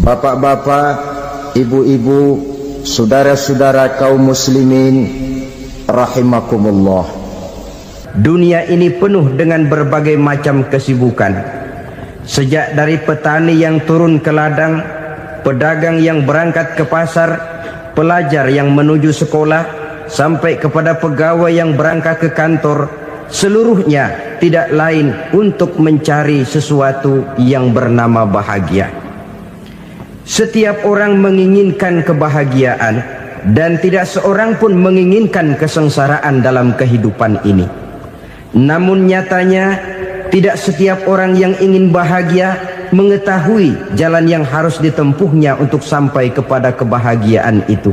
Bapak-bapak, ibu-ibu, saudara-saudara kaum muslimin rahimakumullah. Dunia ini penuh dengan berbagai macam kesibukan. Sejak dari petani yang turun ke ladang, pedagang yang berangkat ke pasar, pelajar yang menuju sekolah, sampai kepada pegawai yang berangkat ke kantor, seluruhnya tidak lain untuk mencari sesuatu yang bernama bahagia. Setiap orang menginginkan kebahagiaan, dan tidak seorang pun menginginkan kesengsaraan dalam kehidupan ini. Namun nyatanya tidak setiap orang yang ingin bahagia mengetahui jalan yang harus ditempuhnya untuk sampai kepada kebahagiaan itu.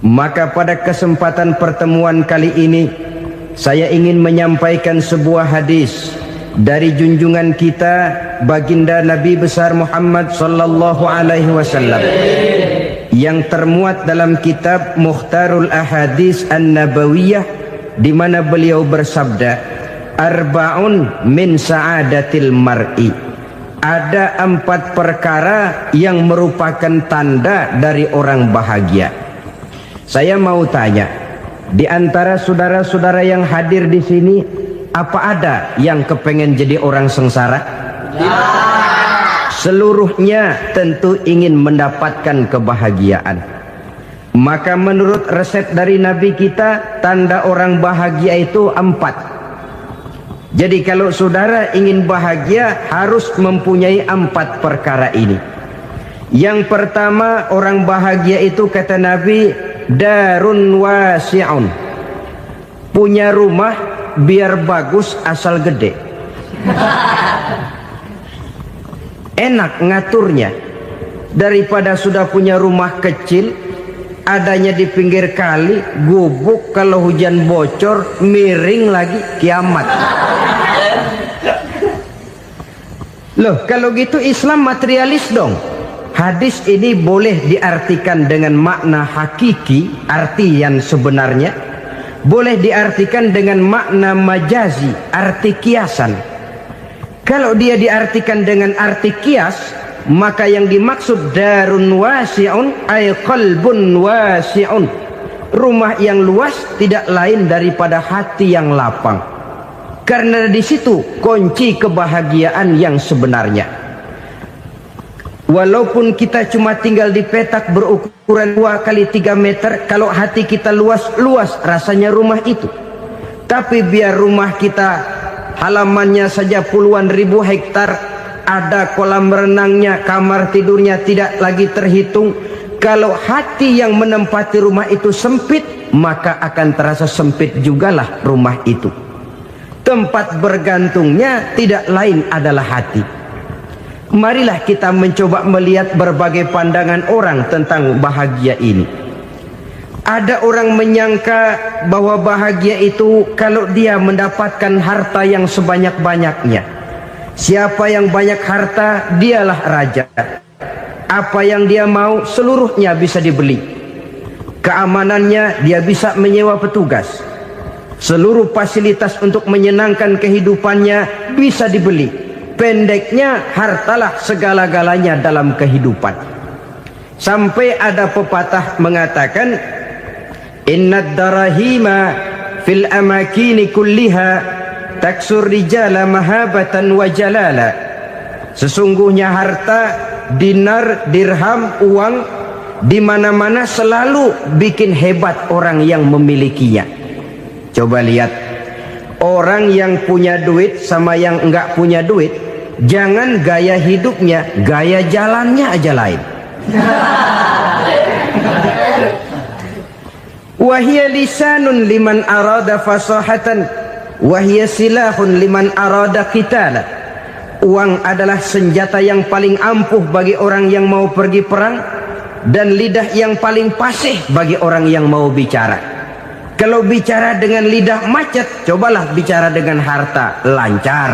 Maka pada kesempatan pertemuan kali ini, saya ingin menyampaikan sebuah hadis dari junjungan kita baginda Nabi besar Muhammad sallallahu alaihi wasallam yang termuat dalam kitab Mukhtarul Ahadits An-Nabawiyah, di mana beliau bersabda, arba'un min sa'adatil mar'i. Ada 4 perkara yang merupakan tanda dari orang bahagia. Saya mau tanya, di antara saudara-saudara yang hadir di sini, apa ada yang kepengen jadi orang sengsara? Ya. Seluruhnya tentu ingin mendapatkan kebahagiaan. Maka menurut resep dari Nabi kita, tanda orang bahagia itu 4. Jadi kalau saudara ingin bahagia, harus mempunyai 4 perkara ini. Yang pertama, orang bahagia itu kata Nabi, darun wasi'un. Punya rumah biar bagus asal gede. Enak ngaturnya. Daripada sudah punya rumah kecil, adanya di pinggir kali, gubuk, kalau hujan bocor, miring lagi, kiamat. Loh, kalau gitu Islam materialis dong. Hadis ini boleh diartikan dengan makna hakiki, arti yang sebenarnya. Boleh diartikan dengan makna majazi, arti kiasan. Kalau dia diartikan dengan arti kias, maka yang dimaksud darun wasi'un ay qalbun wasi'un. Rumah yang luas tidak lain daripada hati yang lapang. Karena di situ kunci kebahagiaan yang sebenarnya. Walaupun kita cuma tinggal di petak berukuran 2 kali 3 meter, kalau hati kita luas-luas rasanya rumah itu. Tapi biar rumah kita halamannya saja puluhan ribu hektar, ada kolam renangnya, kamar tidurnya tidak lagi terhitung. Kalau hati yang menempati rumah itu sempit, maka akan terasa sempit jugalah rumah itu. Tempat bergantungnya tidak lain adalah hati. Marilah kita mencoba melihat berbagai pandangan orang tentang bahagia ini. Ada orang menyangka bahwa bahagia itu kalau dia mendapatkan harta yang sebanyak-banyaknya. Siapa yang banyak harta, dialah raja. Apa yang dia mau, seluruhnya bisa dibeli. Keamanannya, dia bisa menyewa petugas. Seluruh fasilitas untuk menyenangkan kehidupannya bisa dibeli. Pendeknya, hartalah segala-galanya dalam kehidupan. Sampai ada pepatah mengatakan, innad darahima fil amakini kulliha taksur rijala mahabatan wa jalala. Sesungguhnya harta, dinar, dirham, uang, di mana-mana selalu bikin hebat orang yang memilikinya. Coba lihat, orang yang punya duit sama yang enggak punya duit, jangan gaya hidupnya, gaya jalannya aja lain. Wahia lisanun liman arada fasahatan, wahia silahun liman arada qitala. Uang adalah senjata yang paling ampuh bagi orang yang mau pergi perang, dan lidah yang paling fasih bagi orang yang mau bicara. Kalau bicara dengan lidah macet, cobalah bicara dengan harta, lancar.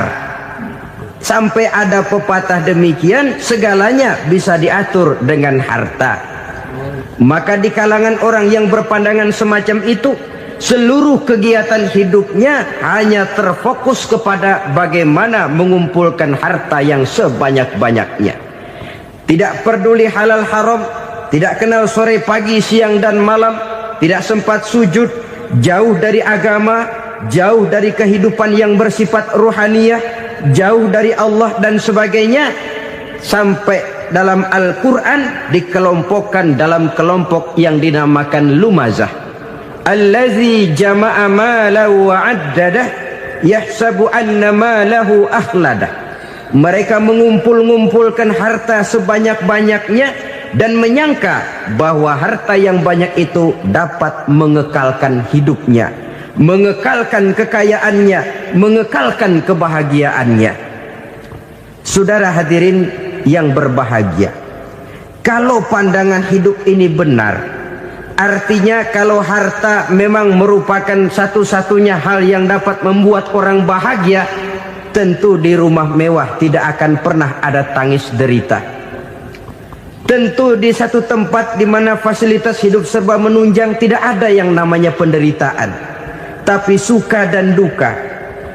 Sampai ada pepatah demikian, segalanya bisa diatur dengan harta. Maka di kalangan orang yang berpandangan semacam itu, seluruh kegiatan hidupnya hanya terfokus kepada bagaimana mengumpulkan harta yang sebanyak-banyaknya. tidak peduli halal haram, tidak kenal sore pagi siang dan malam, tidak sempat sujud, jauh dari agama, jauh dari kehidupan yang bersifat ruhaniyah, jauh dari Allah dan sebagainya, sampai dalam Al-Quran dikelompokkan dalam kelompok yang dinamakan lumazah. Allazi jama'a malahu wa addadah yahsabu anna malahu akhladah. Mereka mengumpul-ngumpulkan harta sebanyak-banyaknya dan menyangka bahwa harta yang banyak itu dapat mengekalkan hidupnya, mengekalkan kekayaannya, mengekalkan kebahagiaannya. Saudara hadirin yang berbahagia, kalau pandangan hidup ini benar, artinya kalau harta memang merupakan satu-satunya hal yang dapat membuat orang bahagia, tentu di rumah mewah tidak akan pernah ada tangis derita. Tentu di satu tempat di mana fasilitas hidup serba menunjang tidak ada yang namanya penderitaan. Tapi suka dan duka,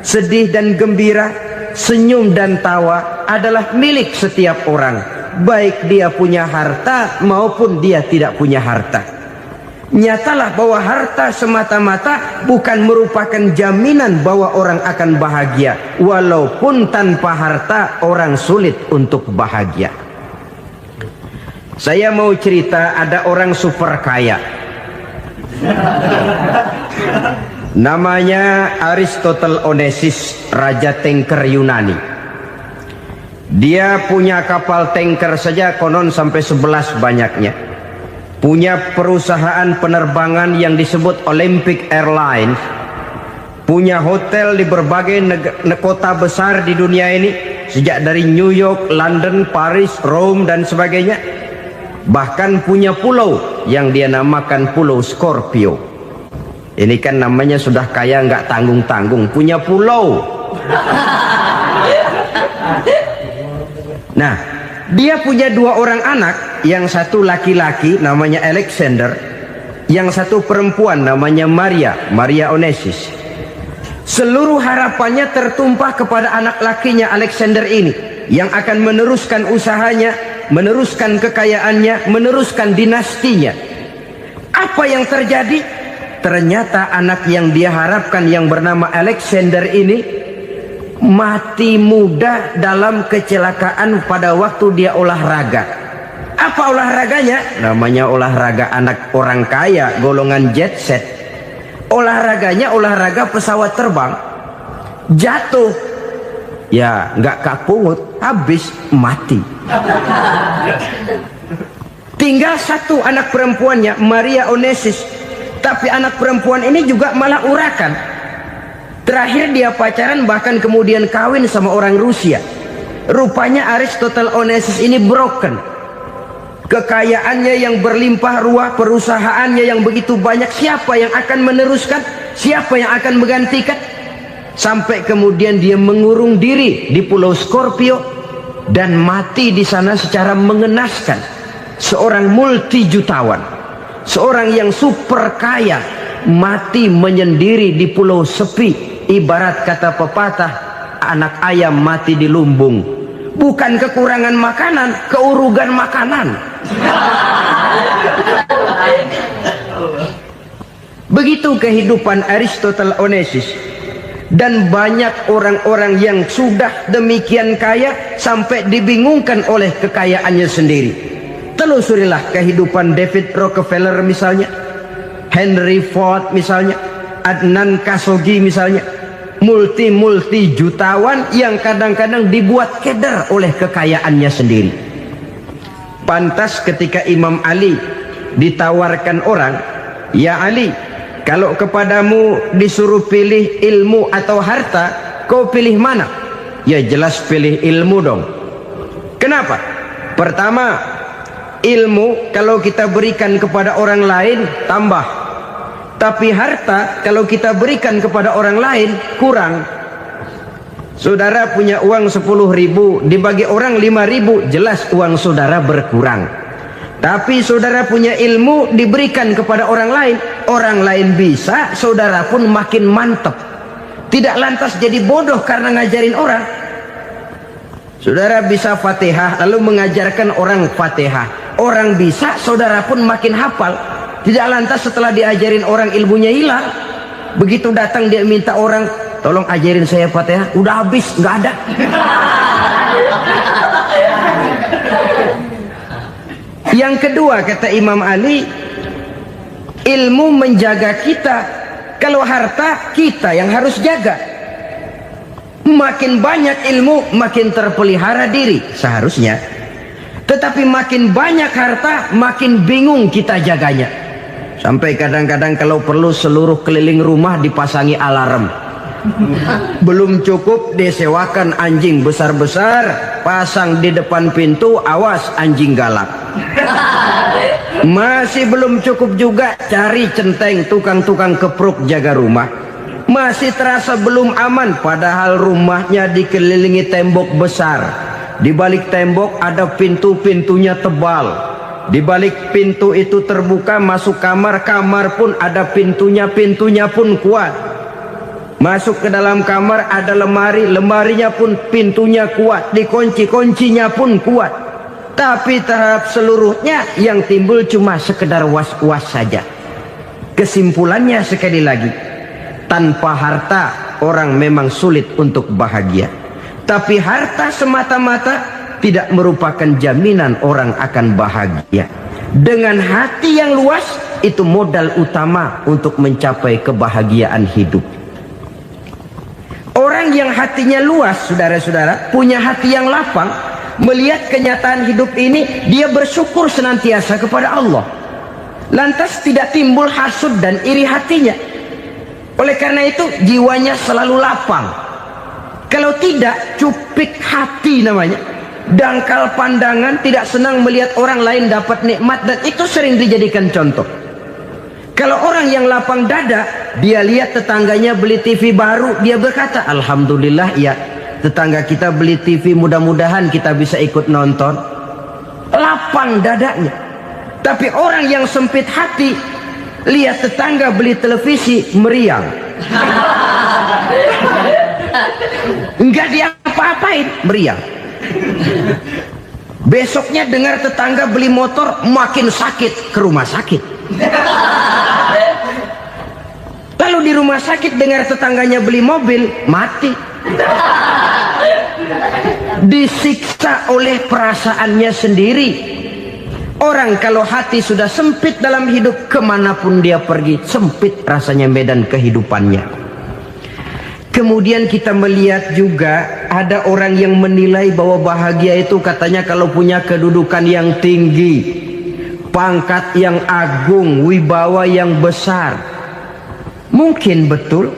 sedih dan gembira, senyum dan tawa adalah milik setiap orang, baik dia punya harta maupun dia tidak punya harta. Nyatalah bahwa harta semata-mata bukan merupakan jaminan bahwa orang akan bahagia. Walaupun tanpa harta orang sulit untuk bahagia. Saya mau cerita, ada orang super kaya, namanya Aristotle Onesius, raja tanker Yunani. Dia punya kapal tanker saja konon sampai 11 banyaknya. Punya perusahaan penerbangan yang disebut Olympic Airlines. Punya hotel di berbagai kota besar di dunia ini, sejak dari New York, London, Paris, Rome dan sebagainya. Bahkan punya pulau yang dia namakan Pulau Scorpio. Ini kan namanya sudah kaya nggak tanggung-tanggung, punya pulau. Nah, dia punya 2 orang anak, yang satu laki-laki namanya Alexander, yang satu perempuan namanya Maria Onesius. Seluruh harapannya tertumpah kepada anak lakinya Alexander ini, yang akan meneruskan usahanya, meneruskan kekayaannya, meneruskan dinastinya. Apa yang terjadi? Ternyata anak yang dia harapkan yang bernama Alexander ini mati muda dalam kecelakaan pada waktu dia olahraga. Apa olahraganya? Namanya olahraga anak orang kaya, golongan jet set. Olahraganya olahraga pesawat terbang. Jatuh, ya nggak kapungut, habis mati. Tinggal satu anak perempuannya, Maria Onesius. Tapi anak perempuan ini juga malah urakan. Terakhir dia pacaran, bahkan kemudian kawin sama orang Rusia. Rupanya Aristotle Onesius ini broken. Kekayaannya yang berlimpah ruah, perusahaannya yang begitu banyak, siapa yang akan meneruskan? Siapa yang akan menggantikan? Sampai kemudian dia mengurung diri di Pulau Scorpio dan mati di sana secara mengenaskan. Seorang multi jutawan, seorang yang super kaya, mati menyendiri di pulau sepi. Ibarat kata pepatah, anak ayam mati di lumbung. Bukan kekurangan makanan, keurugan makanan. Begitu kehidupan Aristotle Onesius. Dan banyak orang-orang yang sudah demikian kaya sampai dibingungkan oleh kekayaannya sendiri. Telusurilah kehidupan David Rockefeller misalnya, Henry Ford misalnya, Adnan Khashoggi misalnya. Multi jutawan yang kadang-kadang dibuat keder oleh kekayaannya sendiri. Pantas ketika Imam Ali ditawarkan orang, "Ya Ali, kalau kepadamu disuruh pilih ilmu atau harta, kau pilih mana?" Ya jelas pilih ilmu dong. Kenapa? Pertama, ilmu kalau kita berikan kepada orang lain tambah. Tapi harta kalau kita berikan kepada orang lain kurang. Saudara punya uang 10.000, dibagi orang 5.000, jelas uang saudara berkurang. Tapi saudara punya ilmu, diberikan kepada orang lain bisa, saudara pun makin mantap. Tidak lantas jadi bodoh karena ngajarin orang. Saudara bisa Fatihah lalu mengajarkan orang Fatihah. Orang bisa, saudara pun makin hafal. Tidak lantas setelah diajarin orang ilmunya hilang. Begitu datang dia minta orang, tolong ajarin saya Fatihah. Udah habis, nggak ada. Yang kedua kata Imam Ali, ilmu menjaga kita. Kalau harta, kita yang harus jaga. Makin banyak ilmu, makin terpelihara diri seharusnya. Tetapi makin banyak harta, makin bingung kita jaganya. Sampai kadang-kadang kalau perlu seluruh keliling rumah dipasangi alarm. Belum cukup disewakan anjing besar-besar, pasang di depan pintu, awas anjing galak. Masih belum cukup juga, cari centeng tukang-tukang kepruk jaga rumah. Masih terasa belum aman, padahal rumahnya dikelilingi tembok besar. Di balik tembok ada pintu-pintunya tebal. Di balik pintu itu terbuka masuk kamar, kamar pun ada pintunya, pintunya pun kuat. Masuk ke dalam kamar ada lemari, lemarinya pun pintunya kuat, dikunci, kuncinya pun kuat. Tapi terhadap seluruhnya yang timbul cuma sekedar was-was saja. Kesimpulannya sekali lagi, tanpa harta orang memang sulit untuk bahagia. Tapi harta semata-mata tidak merupakan jaminan orang akan bahagia. Dengan hati yang luas, itu modal utama untuk mencapai kebahagiaan hidup. Orang yang hatinya luas, saudara-saudara, punya hati yang lapang, melihat kenyataan hidup ini, dia bersyukur senantiasa kepada Allah. Lantas tidak timbul hasud dan iri hatinya. Oleh karena itu jiwanya selalu lapang. Kalau tidak, cupik hati namanya, dangkal pandangan, tidak senang melihat orang lain dapat nikmat, dan itu sering dijadikan contoh. Kalau orang yang lapang dada, dia lihat tetangganya beli TV baru, dia berkata, alhamdulillah ya, tetangga kita beli TV, mudah-mudahan kita bisa ikut nonton. Lapang dadanya. Tapi orang yang sempit hati, lihat tetangga beli televisi, meriang. Enggak diapa-apain, meriang. Besoknya dengar tetangga beli motor, makin sakit, ke rumah sakit. Lalu di rumah sakit dengar tetangganya beli mobil, mati. Disiksa oleh perasaannya sendiri. Orang kalau hati sudah sempit dalam hidup, kemanapun dia pergi, sempit rasanya medan kehidupannya. Kemudian kita melihat juga ada orang yang menilai bahwa bahagia itu katanya kalau punya kedudukan yang tinggi, pangkat yang agung, wibawa yang besar. Mungkin betul,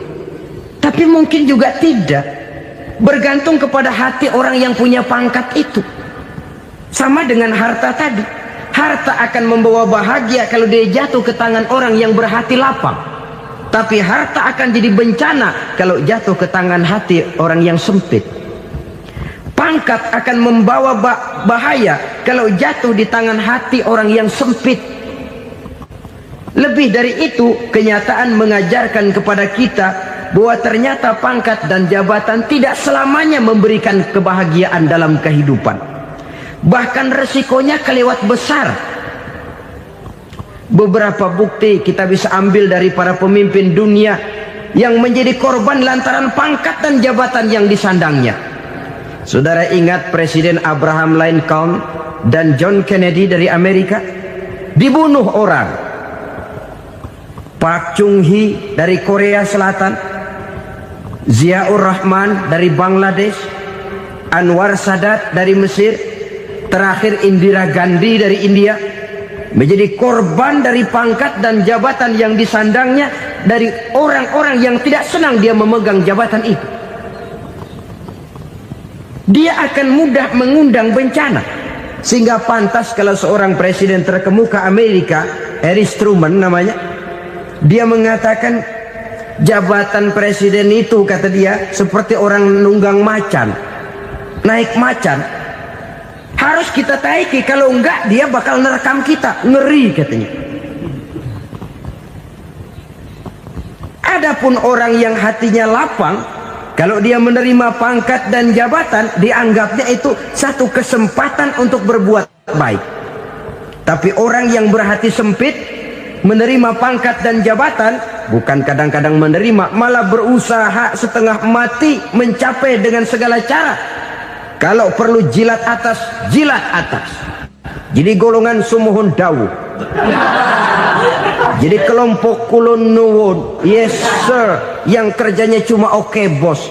tapi mungkin juga tidak. Bergantung kepada hati orang yang punya pangkat itu. Sama dengan harta tadi. Harta akan membawa bahagia kalau dia jatuh ke tangan orang yang berhati lapang. Tapi harta akan jadi bencana kalau jatuh ke tangan hati orang yang sempit. Pangkat akan membawa bahaya kalau jatuh di tangan hati orang yang sempit. Lebih dari itu, kenyataan mengajarkan kepada kita bahwa ternyata pangkat dan jabatan tidak selamanya memberikan kebahagiaan dalam kehidupan. Bahkan resikonya kelewat besar. Beberapa bukti kita bisa ambil dari para pemimpin dunia yang menjadi korban lantaran pangkat dan jabatan yang disandangnya. Saudara ingat Presiden Abraham Lincoln dan John Kennedy dari Amerika? Dibunuh orang. Park Chung-hee dari Korea Selatan, Ziaur Rahman dari Bangladesh, Anwar Sadat dari Mesir, terakhir Indira Gandhi dari India, menjadi korban dari pangkat dan jabatan yang disandangnya dari orang-orang yang tidak senang dia memegang jabatan itu. Dia akan mudah mengundang bencana. Sehingga pantas kalau seorang presiden terkemuka Amerika, Harry Truman namanya, dia mengatakan jabatan presiden itu, kata dia, seperti orang nunggang macan, naik macan. Harus kita taiki, kalau enggak dia bakal nerekam kita, ngeri katanya. Adapun orang yang hatinya lapang, Kalau dia menerima pangkat dan jabatan, dianggapnya itu satu kesempatan untuk berbuat baik. Tapi orang yang berhati sempit, menerima pangkat dan jabatan, bukan kadang-kadang menerima, malah berusaha setengah mati mencapai dengan segala cara. Kalau perlu jilat atas, jilat atas. Jadi golongan sumuhun dawuh. Jadi kelompok kulon nuwun, yes sir, yang kerjanya cuma oke bos.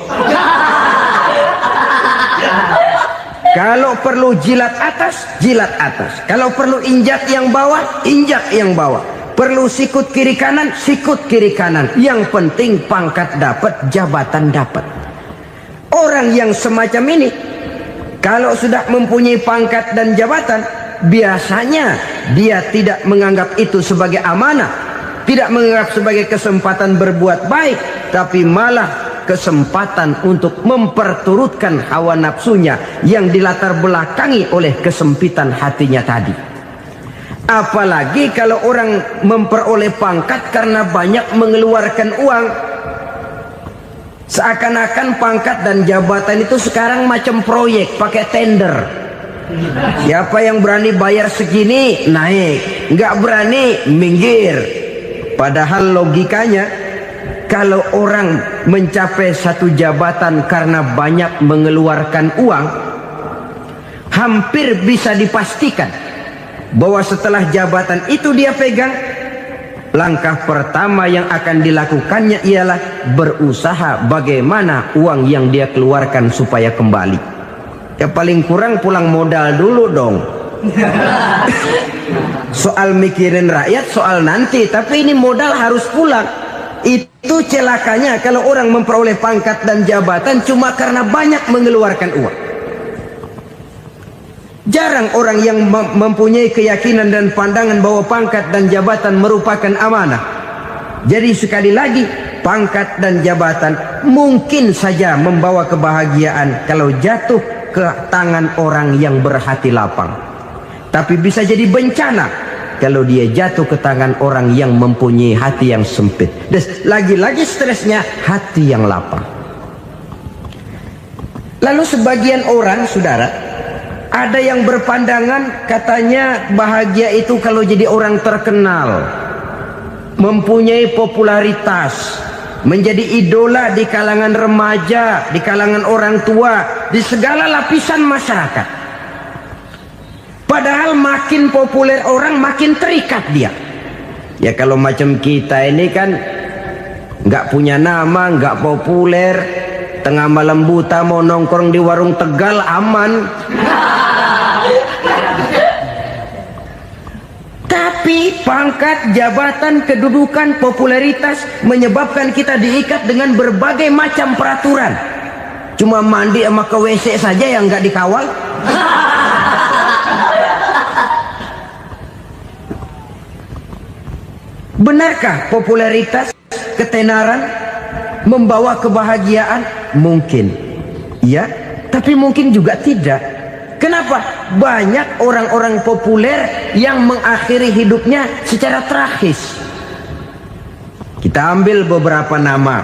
Kalau perlu jilat atas, jilat atas. Kalau perlu injak yang bawah, injak yang bawah. Perlu sikut kiri kanan, sikut kiri kanan. Yang penting pangkat dapat, jabatan dapat. Orang yang semacam ini, kalau sudah mempunyai pangkat dan jabatan, biasanya dia tidak menganggap itu sebagai amanah, tidak menganggap sebagai kesempatan berbuat baik, tapi malah kesempatan untuk memperturutkan hawa nafsunya yang dilatar belakangi oleh kesempitan hatinya tadi. Apalagi kalau orang memperoleh pangkat karena banyak mengeluarkan uang, seakan-akan pangkat dan jabatan itu sekarang macam proyek pakai tender. Siapa yang berani bayar segini naik, nggak berani minggir. Padahal logikanya, kalau orang mencapai satu jabatan karena banyak mengeluarkan uang, hampir bisa dipastikan bahwa setelah jabatan itu dia pegang, langkah pertama yang akan dilakukannya ialah berusaha bagaimana uang yang dia keluarkan supaya kembali. Ya paling kurang pulang modal dulu dong. Soal mikirin rakyat soal nanti, tapi ini modal harus pulang. Itu celakanya kalau orang memperoleh pangkat dan jabatan cuma karena banyak mengeluarkan uang. Jarang orang yang mempunyai keyakinan dan pandangan bahwa pangkat dan jabatan merupakan amanah. Jadi sekali lagi, pangkat dan jabatan mungkin saja membawa kebahagiaan kalau jatuh ke tangan orang yang berhati lapang. Tapi bisa jadi bencana kalau dia jatuh ke tangan orang yang mempunyai hati yang sempit. Dan lagi-lagi stresnya hati yang lapang. Lalu sebagian orang, saudara, ada yang berpandangan katanya bahagia itu kalau jadi orang terkenal, mempunyai popularitas, menjadi idola di kalangan remaja, di kalangan orang tua, di segala lapisan masyarakat. Padahal makin populer orang, makin terikat dia. Ya kalau macam kita ini kan nggak punya nama, nggak populer, tengah malam buta mau nongkrong di warung Tegal aman. Tapi pangkat, jabatan, kedudukan, popularitas menyebabkan kita diikat dengan berbagai macam peraturan. Cuma mandi sama ke WC saja yang nggak dikawal. Benarkah popularitas, ketenaran membawa kebahagiaan? Mungkin, ya, tapi mungkin juga tidak. Kenapa? Banyak orang-orang populer yang mengakhiri hidupnya secara tragis. Kita ambil beberapa nama.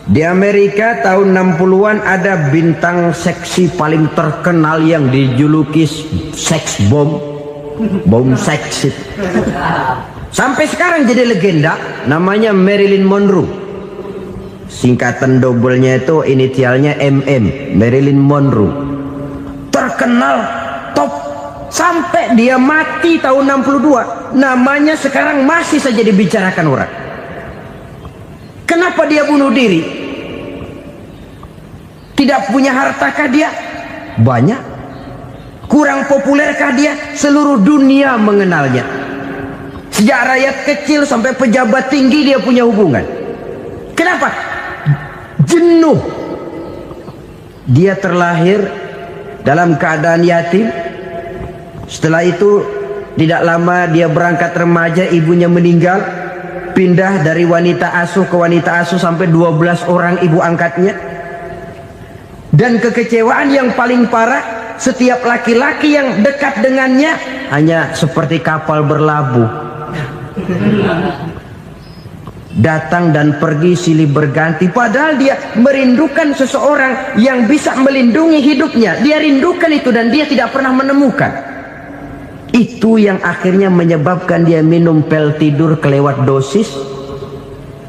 Di Amerika tahun 60-an ada bintang seksi paling terkenal yang dijuluki sex bomb, bom seksi. Sampai sekarang jadi legenda, namanya Marilyn Monroe. Singkatan dobelnya itu inisialnya MM, Marilyn Monroe. Terkenal top sampai dia mati tahun 62, namanya sekarang masih saja dibicarakan orang. Kenapa dia bunuh diri? Tidak punya hartakah dia? Banyak. Kurang populerkah dia? Seluruh dunia mengenalnya. Sejak rakyat kecil sampai pejabat tinggi dia punya hubungan. Kenapa? Jenuh. Dia terlahir dalam keadaan yatim. Setelah itu tidak lama dia berangkat remaja, ibunya meninggal, pindah dari wanita asuh ke wanita asuh sampai 12 orang ibu angkatnya. Dan kekecewaan yang paling parah, setiap laki-laki yang dekat dengannya hanya seperti kapal berlabuh. datang dan pergi silih berganti, padahal dia merindukan seseorang yang bisa melindungi hidupnya. Dia rindukan itu dan dia tidak pernah menemukan. Itu yang akhirnya menyebabkan dia minum pil tidur kelewat dosis,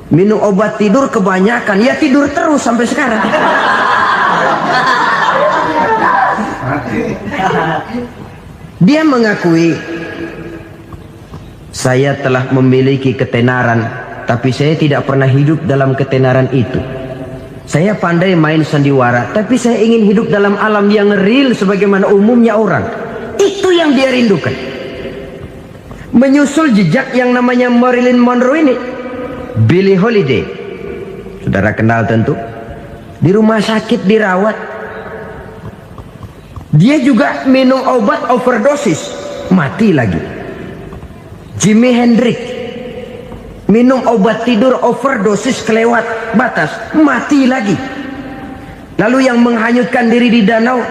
minum obat tidur kebanyakan, ya tidur terus sampai sekarang. Dia mengakui, saya telah memiliki ketenaran, tapi saya tidak pernah hidup dalam ketenaran itu. Saya pandai main sandiwara, tapi saya ingin hidup dalam alam yang real sebagaimana umumnya orang. Itu yang dia rindukan. Menyusul jejak yang namanya Marilyn Monroe ini, Billie Holiday, saudara kenal tentu, di rumah sakit dirawat. Dia juga minum obat overdosis, mati lagi. Jimi Hendrix minum obat tidur overdosis kelewat batas, mati lagi. Lalu yang menghanyutkan diri di danau,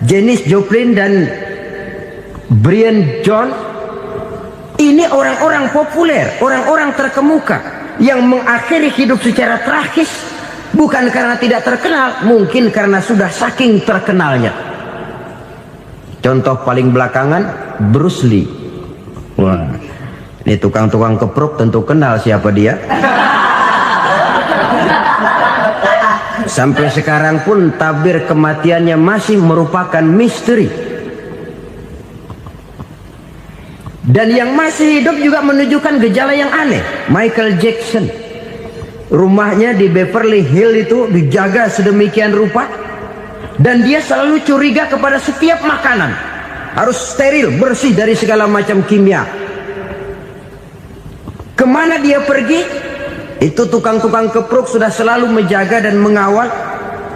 Janis Joplin dan Brian Jones. Ini orang-orang populer, orang-orang terkemuka yang mengakhiri hidup secara tragis, bukan karena tidak terkenal, mungkin karena sudah saking terkenalnya. Contoh paling belakangan, Bruce Lee. Wah, ini tukang-tukang keprok tentu kenal siapa dia. Sampai sekarang pun tabir kematiannya masih merupakan misteri. Dan yang masih hidup juga menunjukkan gejala yang aneh. Michael Jackson, rumahnya di Beverly Hills itu dijaga sedemikian rupa, dan dia selalu curiga kepada setiap makanan harus steril, bersih dari segala macam kimia. Kemana dia pergi, itu tukang-tukang keprok sudah selalu menjaga dan mengawal,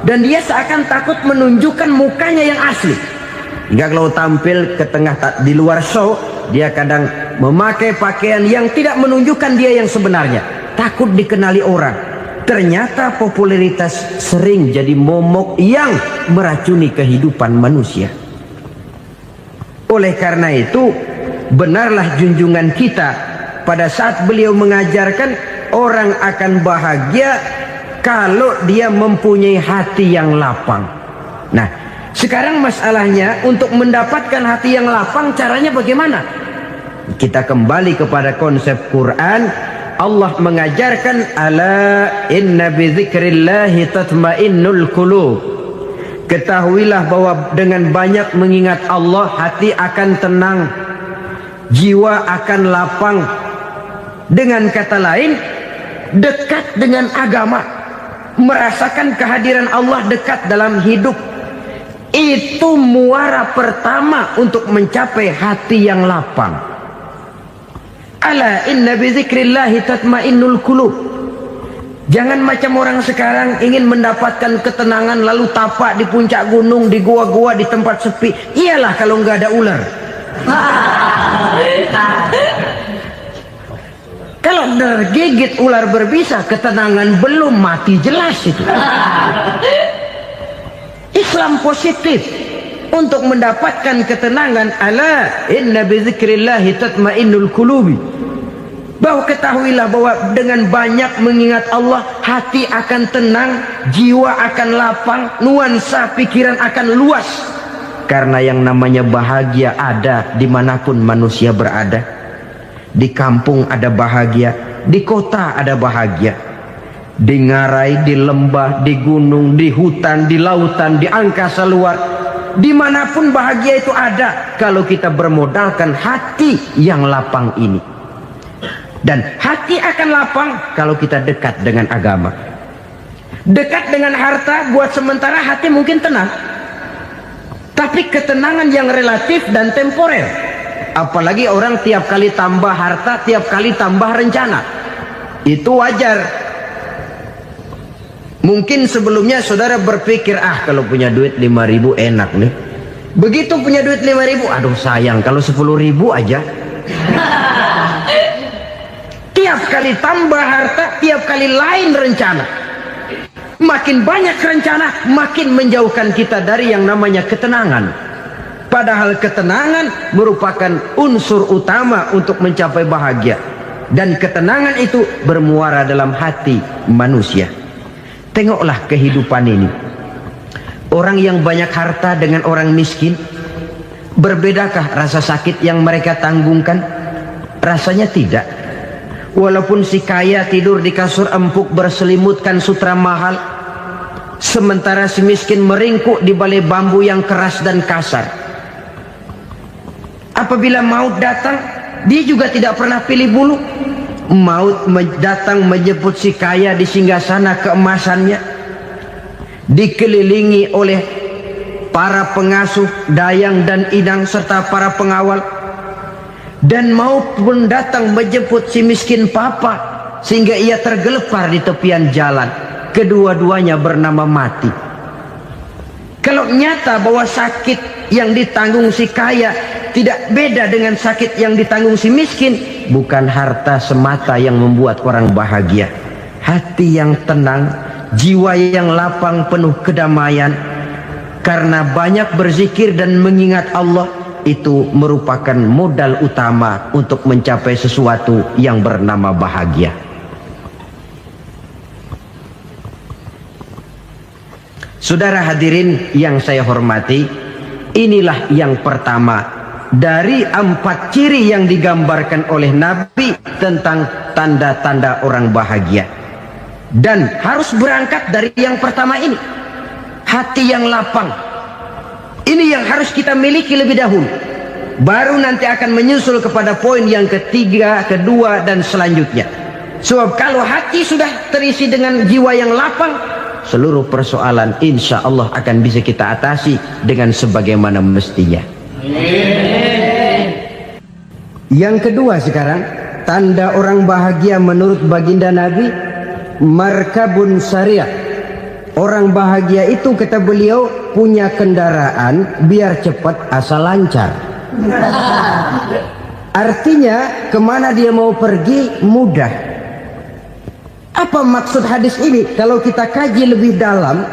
dan dia seakan takut menunjukkan mukanya yang asli. Hingga kalau tampil ke tengah di luar show, dia kadang memakai pakaian yang tidak menunjukkan dia yang sebenarnya, takut dikenali orang. Ternyata popularitas sering jadi momok yang meracuni kehidupan manusia. Oleh karena itu, benarlah junjungan kita pada saat beliau mengajarkan orang akan bahagia kalau dia mempunyai hati yang lapang. Nah, sekarang masalahnya untuk mendapatkan hati yang lapang, caranya bagaimana? Kita kembali kepada konsep Quran. Allah mengajarkan, ala inna bidzikrillahi tatmainnul qulub. Ketahuilah bahwa dengan banyak mengingat Allah, hati akan tenang, jiwa akan lapang. Dengan kata lain, dekat dengan agama, merasakan kehadiran Allah dekat dalam hidup. Itu muara pertama untuk mencapai hati yang lapang. Ala inna bizikrillahi tatmainnul qulub. Jangan macam orang sekarang ingin mendapatkan ketenangan lalu tapak di puncak gunung, di gua-gua, di tempat sepi. Iyalah kalau nggak ada ular. Kalau tergigit ular berbisa, ketenangan belum, mati jelas itu. Islam positif untuk mendapatkan ketenangan. Ala inna bizikrillahi tatmainnul qulubi. Bahwa ketahuilah bahwa dengan banyak mengingat Allah, hati akan tenang, jiwa akan lapang, nuansa pikiran akan luas. Karena yang namanya bahagia ada dimanapun manusia berada. Di kampung ada bahagia, di kota ada bahagia, di ngarai, di lembah, di gunung, di hutan, di lautan, di angkasa luar, dimanapun bahagia itu ada kalau kita bermodalkan hati yang lapang ini. Dan hati akan lapang kalau kita dekat dengan agama. Dekat dengan harta buat sementara hati mungkin tenang, tapi ketenangan yang relatif dan temporer. Apalagi orang tiap kali tambah harta, tiap kali tambah rencana. Itu wajar. Mungkin sebelumnya saudara berpikir, kalau punya duit 5.000 enak nih. Begitu punya duit 5.000, aduh sayang kalau 10.000 aja. Tiap kali tambah harta, tiap kali lain rencana. Makin banyak rencana, makin menjauhkan kita dari yang namanya ketenangan. Padahal ketenangan merupakan unsur utama untuk mencapai bahagia. dan ketenangan itu bermuara dalam hati manusia. Tengoklah kehidupan ini. Orang yang banyak harta dengan orang miskin, berbedakah rasa sakit yang mereka tanggungkan? Rasanya tidak. Walaupun si kaya tidur di kasur empuk berselimutkan sutra mahal, sementara si miskin meringkuk di balai bambu yang keras dan kasar. Apabila maut datang, dia juga tidak pernah pilih bulu. Maut datang menjemput si kaya di singgasana keemasannya, dikelilingi oleh para pengasuh, dayang dan inang serta para pengawal. Dan maut pun datang menjemput si miskin papa, sehingga ia tergelepar di tepian jalan. Kedua-duanya bernama mati. Kalau nyata bahwa sakit yang ditanggung si kaya tidak beda dengan sakit yang ditanggung si miskin, bukan harta semata yang membuat orang bahagia. Hati yang tenang, jiwa yang lapang penuh kedamaian, karena banyak berzikir dan mengingat Allah, itu merupakan modal utama untuk mencapai sesuatu yang bernama bahagia. Saudara hadirin yang saya hormati, inilah yang pertama dari 4 ciri yang digambarkan oleh Nabi tentang tanda-tanda orang bahagia. Dan harus berangkat dari yang pertama ini, hati yang lapang. Ini yang harus kita miliki lebih dahulu. Baru nanti akan menyusul kepada poin yang ketiga, kedua, dan selanjutnya. Sebab kalau hati sudah terisi dengan jiwa yang lapang, seluruh persoalan insya Allah akan bisa kita atasi dengan sebagaimana mestinya. Yang kedua sekarang, tanda orang bahagia menurut baginda Nabi, markabun syariah. Orang bahagia itu, kata beliau, punya kendaraan biar cepat asal lancar. Artinya kemana dia mau pergi mudah. Apa maksud hadis ini? Kalau kita kaji lebih dalam,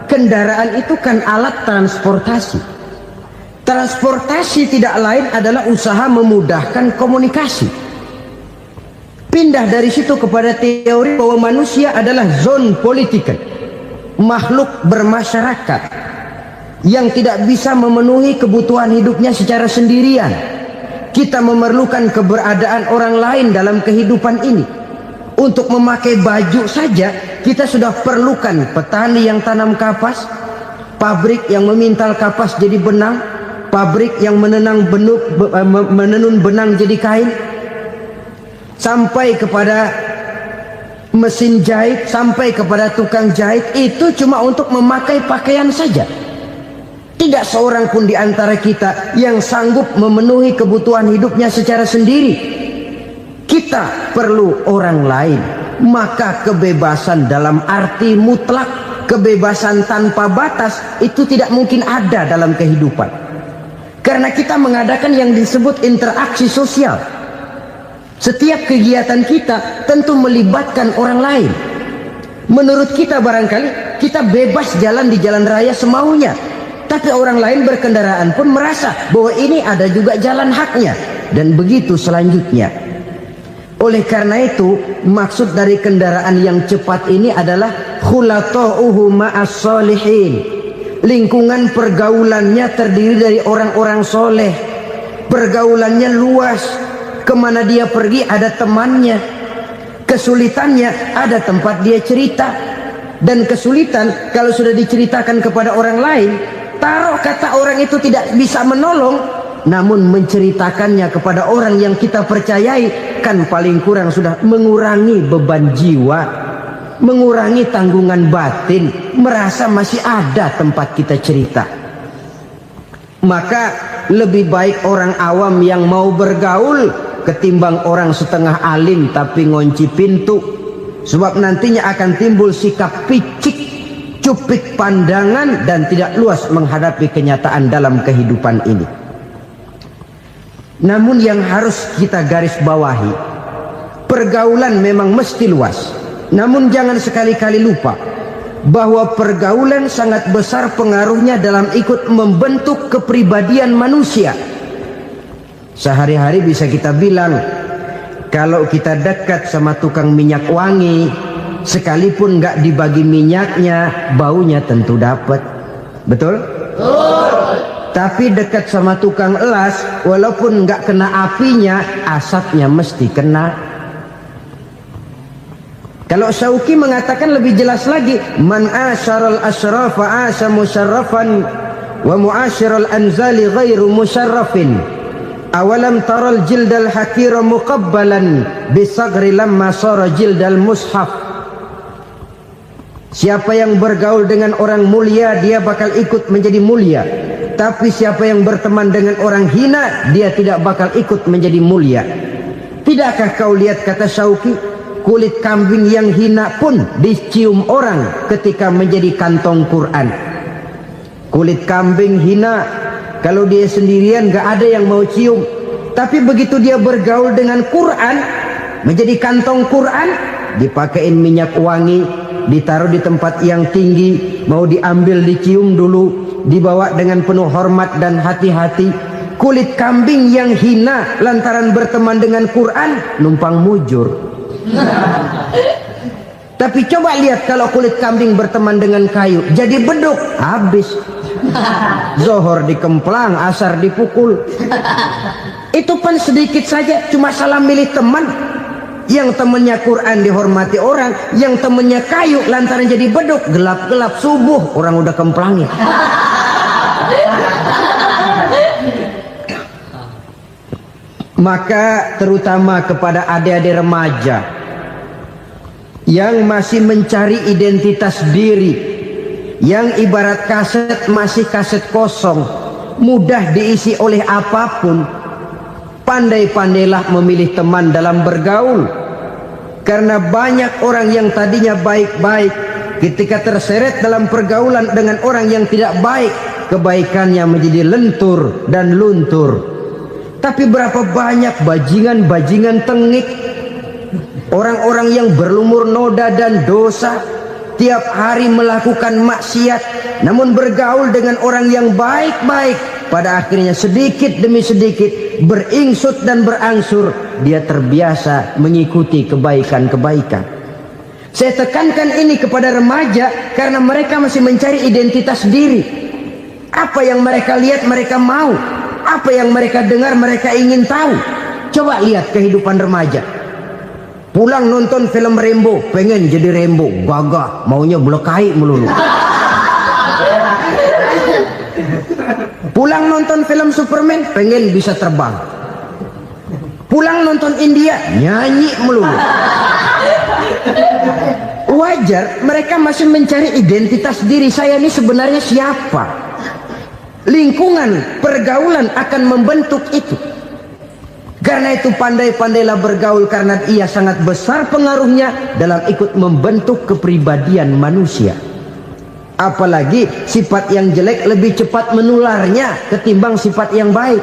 kendaraan itu kan alat transportasi. Transportasi tidak lain adalah usaha memudahkan komunikasi. Pindah dari situ kepada teori bahwa manusia adalah zon political, makhluk bermasyarakat yang tidak bisa memenuhi kebutuhan hidupnya secara sendirian. Kita memerlukan keberadaan orang lain dalam kehidupan ini. Untuk memakai baju saja kita sudah perlukan petani yang tanam kapas, pabrik yang memintal kapas jadi benang, pabrik yang menenun benang jadi kain, sampai kepada mesin jahit, sampai kepada tukang jahit. Itu cuma untuk memakai pakaian saja. Tidak seorang pun di antara kita yang sanggup memenuhi kebutuhan hidupnya secara sendiri. Kita perlu orang lain. Maka kebebasan dalam arti mutlak, kebebasan tanpa batas, itu tidak mungkin ada dalam kehidupan. Karena kita mengadakan yang disebut interaksi sosial. Setiap kegiatan kita tentu melibatkan orang lain. Menurut kita barangkali kita bebas jalan di jalan raya semaunya, tapi orang lain berkendaraan pun merasa bahwa ini ada juga jalan haknya, dan begitu selanjutnya. Oleh karena itu, maksud dari kendaraan yang cepat ini adalah khulata'uhu ma'as solihin. Lingkungan pergaulannya terdiri dari orang-orang soleh. Pergaulannya luas. Kemana dia pergi ada temannya. Kesulitannya ada tempat dia cerita. Dan kesulitan kalau sudah diceritakan kepada orang lain, taruh kata orang itu tidak bisa menolong, namun menceritakannya kepada orang yang kita percayai, kan paling kurang sudah mengurangi beban jiwa, mengurangi tanggungan batin, merasa masih ada tempat kita cerita. Maka lebih baik orang awam yang mau bergaul ketimbang orang setengah alim tapi ngunci pintu. Sebab nantinya akan timbul sikap picik, cupik pandangan, dan tidak luas menghadapi kenyataan dalam kehidupan ini. Namun yang harus kita garis bawahi, pergaulan memang mesti luas. Namun jangan sekali-kali lupa bahwa pergaulan sangat besar pengaruhnya dalam ikut membentuk kepribadian manusia. Sehari-hari bisa kita bilang kalau kita dekat sama tukang minyak wangi, sekalipun nggak dibagi minyaknya, baunya tentu dapat. Betul? Tapi dekat sama tukang elas, walaupun nggak kena apinya, asapnya mesti kena. Kalau Syauqi mengatakan lebih jelas lagi, man asyaral asrafa asa musyarrafan wa muasyiral anzali ghairu musyarrafin. Awalam taral jildal hakira muqabbalan bisagri lamma sara jildal mushaf. Siapa yang bergaul dengan orang mulia, dia bakal ikut menjadi mulia. Tapi siapa yang berteman dengan orang hina, dia tidak bakal ikut menjadi mulia. Tidakkah kau lihat, kata Syauqi, kulit kambing yang hina pun dicium orang ketika menjadi kantong Quran. Kulit kambing hina, kalau dia sendirian gak ada yang mau cium. Tapi begitu dia bergaul dengan Quran, menjadi kantong Quran, dipakein minyak wangi, ditaruh di tempat yang tinggi, mau diambil dicium dulu, dibawa dengan penuh hormat dan hati-hati. Kulit kambing yang hina lantaran berteman dengan Quran, numpang mujur. Tapi coba lihat kalau kulit kambing berteman dengan kayu, jadi beduk, habis. Zohor dikemplang, asar dipukul. Itu pun sedikit saja, cuma salah milih teman. Yang temannya Quran dihormati orang, yang temannya kayu lantaran jadi beduk, gelap-gelap subuh orang udah kemplangnya. Maka terutama kepada adik-adik remaja yang masih mencari identitas diri, yang ibarat kaset masih kaset kosong, mudah diisi oleh apapun, pandai-pandailah memilih teman dalam bergaul. Karena banyak orang yang tadinya baik-baik, ketika terseret dalam pergaulan dengan orang yang tidak baik, kebaikannya menjadi lentur dan luntur. Tapi berapa banyak bajingan-bajingan tengik, orang-orang yang berlumur noda dan dosa, tiap hari melakukan maksiat, namun bergaul dengan orang yang baik-baik, pada akhirnya sedikit demi sedikit beringsut dan berangsur dia terbiasa mengikuti kebaikan-kebaikan. Saya tekankan ini kepada remaja karena mereka masih mencari identitas diri. Apa yang mereka lihat mereka mau, apa yang mereka dengar mereka ingin tahu. Coba lihat kehidupan remaja. Pulang nonton film Rambo, pengen jadi Rambo, gagah, maunya belekai melulu. Pulang nonton film Superman, pengen bisa terbang. Pulang nonton India, nyanyi melulu. Wajar, mereka masih mencari identitas diri. Saya ini sebenarnya siapa? Lingkungan, pergaulan akan membentuk itu. Karena itu pandai-pandailah bergaul, karena ia sangat besar pengaruhnya dalam ikut membentuk kepribadian manusia. Apalagi sifat yang jelek lebih cepat menularnya ketimbang sifat yang baik.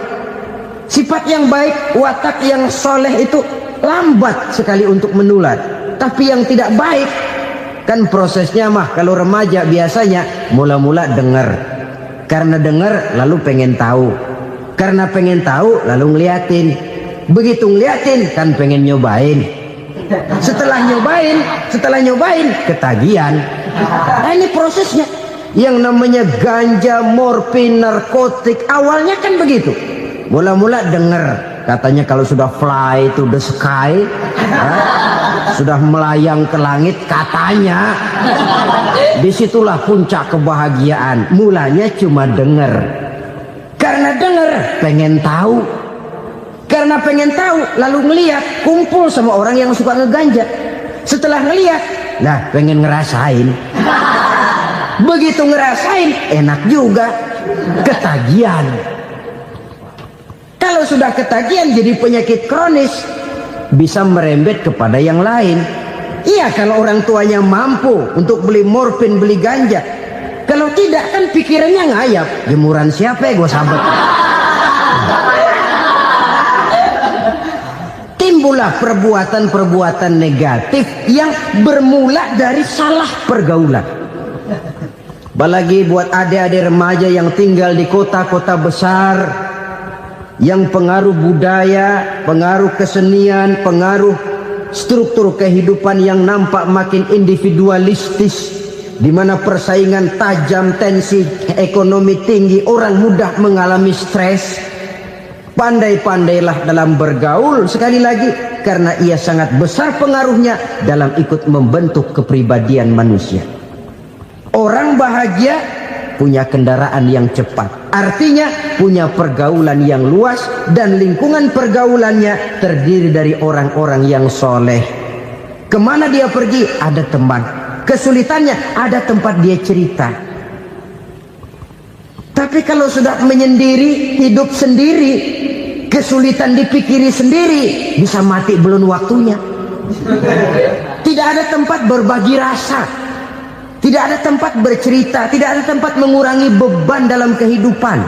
Sifat yang baik, watak yang soleh itu lambat sekali untuk menular. Tapi yang tidak baik, kan prosesnya mah kalau remaja biasanya mula-mula dengar. Karena dengar lalu pengen tahu. Karena pengen tahu lalu ngeliatin. Begitu ngeliatin kan pengen nyobain. Setelah nyobain ketagihan. Nah, ini prosesnya. Yang namanya ganja, morfin, narkotik, awalnya kan begitu. Mula-mula dengar, katanya kalau sudah fly to the sky, sudah melayang ke langit, katanya disitulah puncak kebahagiaan. Mulanya cuma dengar. Karena dengar pengen tahu. Karena pengen tahu lalu ngeliat, kumpul sama orang yang suka ngeganja. Setelah ngeliat, nah pengen ngerasain. Begitu ngerasain enak juga, ketagihan. Kalau sudah ketagihan jadi penyakit kronis, bisa merembet kepada yang lain. Iya, kalau orang tuanya mampu untuk beli morfin, beli ganja. Kalau tidak kan pikirannya ngayap, jemuran siapa ya gue sabet. Timbullah perbuatan-perbuatan negatif yang bermula dari salah pergaulan. Apalagi buat adik-adik remaja yang tinggal di kota-kota besar, yang pengaruh budaya, pengaruh kesenian, pengaruh struktur kehidupan yang nampak makin individualistis, di mana persaingan tajam, tensi ekonomi tinggi, orang mudah mengalami stres. Pandai-pandailah dalam bergaul, sekali lagi, karena ia sangat besar pengaruhnya dalam ikut membentuk kepribadian manusia. Orang bahagia punya kendaraan yang cepat, artinya punya pergaulan yang luas, dan lingkungan pergaulannya terdiri dari orang-orang yang soleh. Kemana dia pergi, ada teman. Kesulitannya, ada tempat dia cerita. Tapi kalau sudah menyendiri, hidup sendiri, kesulitan dipikiri sendiri, bisa mati belum waktunya. Tidak ada tempat berbagi rasa, tidak ada tempat bercerita, tidak ada tempat mengurangi beban dalam kehidupan.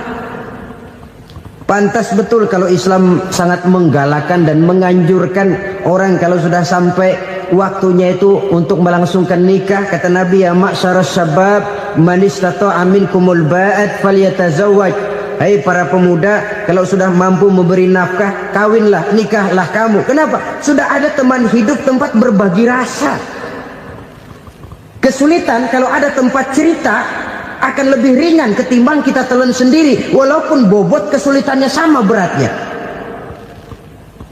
Pantas betul kalau Islam sangat menggalakkan dan menganjurkan orang kalau sudah sampai waktunya itu untuk melangsungkan nikah. Kata Nabi, ya ma'syaras syabab man istata'a minkumul ba'at falyatazawwaj. Hai para pemuda, kalau sudah mampu memberi nafkah, kawinlah, nikahlah kamu. Kenapa? Sudah ada teman hidup, tempat berbagi rasa. Kesulitan kalau ada tempat cerita akan lebih ringan ketimbang kita telan sendiri, walaupun bobot kesulitannya sama beratnya.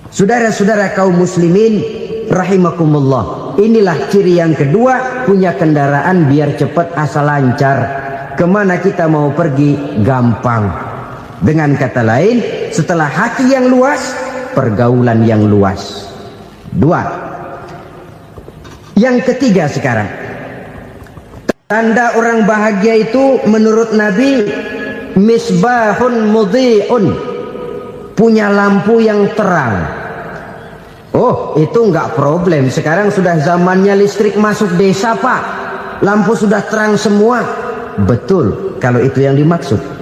Saudara-saudara kaum muslimin rahimakumullah, inilah ciri yang kedua, punya kendaraan biar cepat asal lancar. Kemana kita mau pergi gampang. Dengan kata lain, setelah hati yang luas, pergaulan yang luas. Dua. Yang ketiga sekarang, tanda orang bahagia itu menurut Nabi, misbahun mudhi'un, punya lampu yang terang. Oh, itu enggak problem. Sekarang sudah zamannya listrik masuk desa, Pak. Lampu sudah terang semua. Betul, kalau itu yang dimaksud.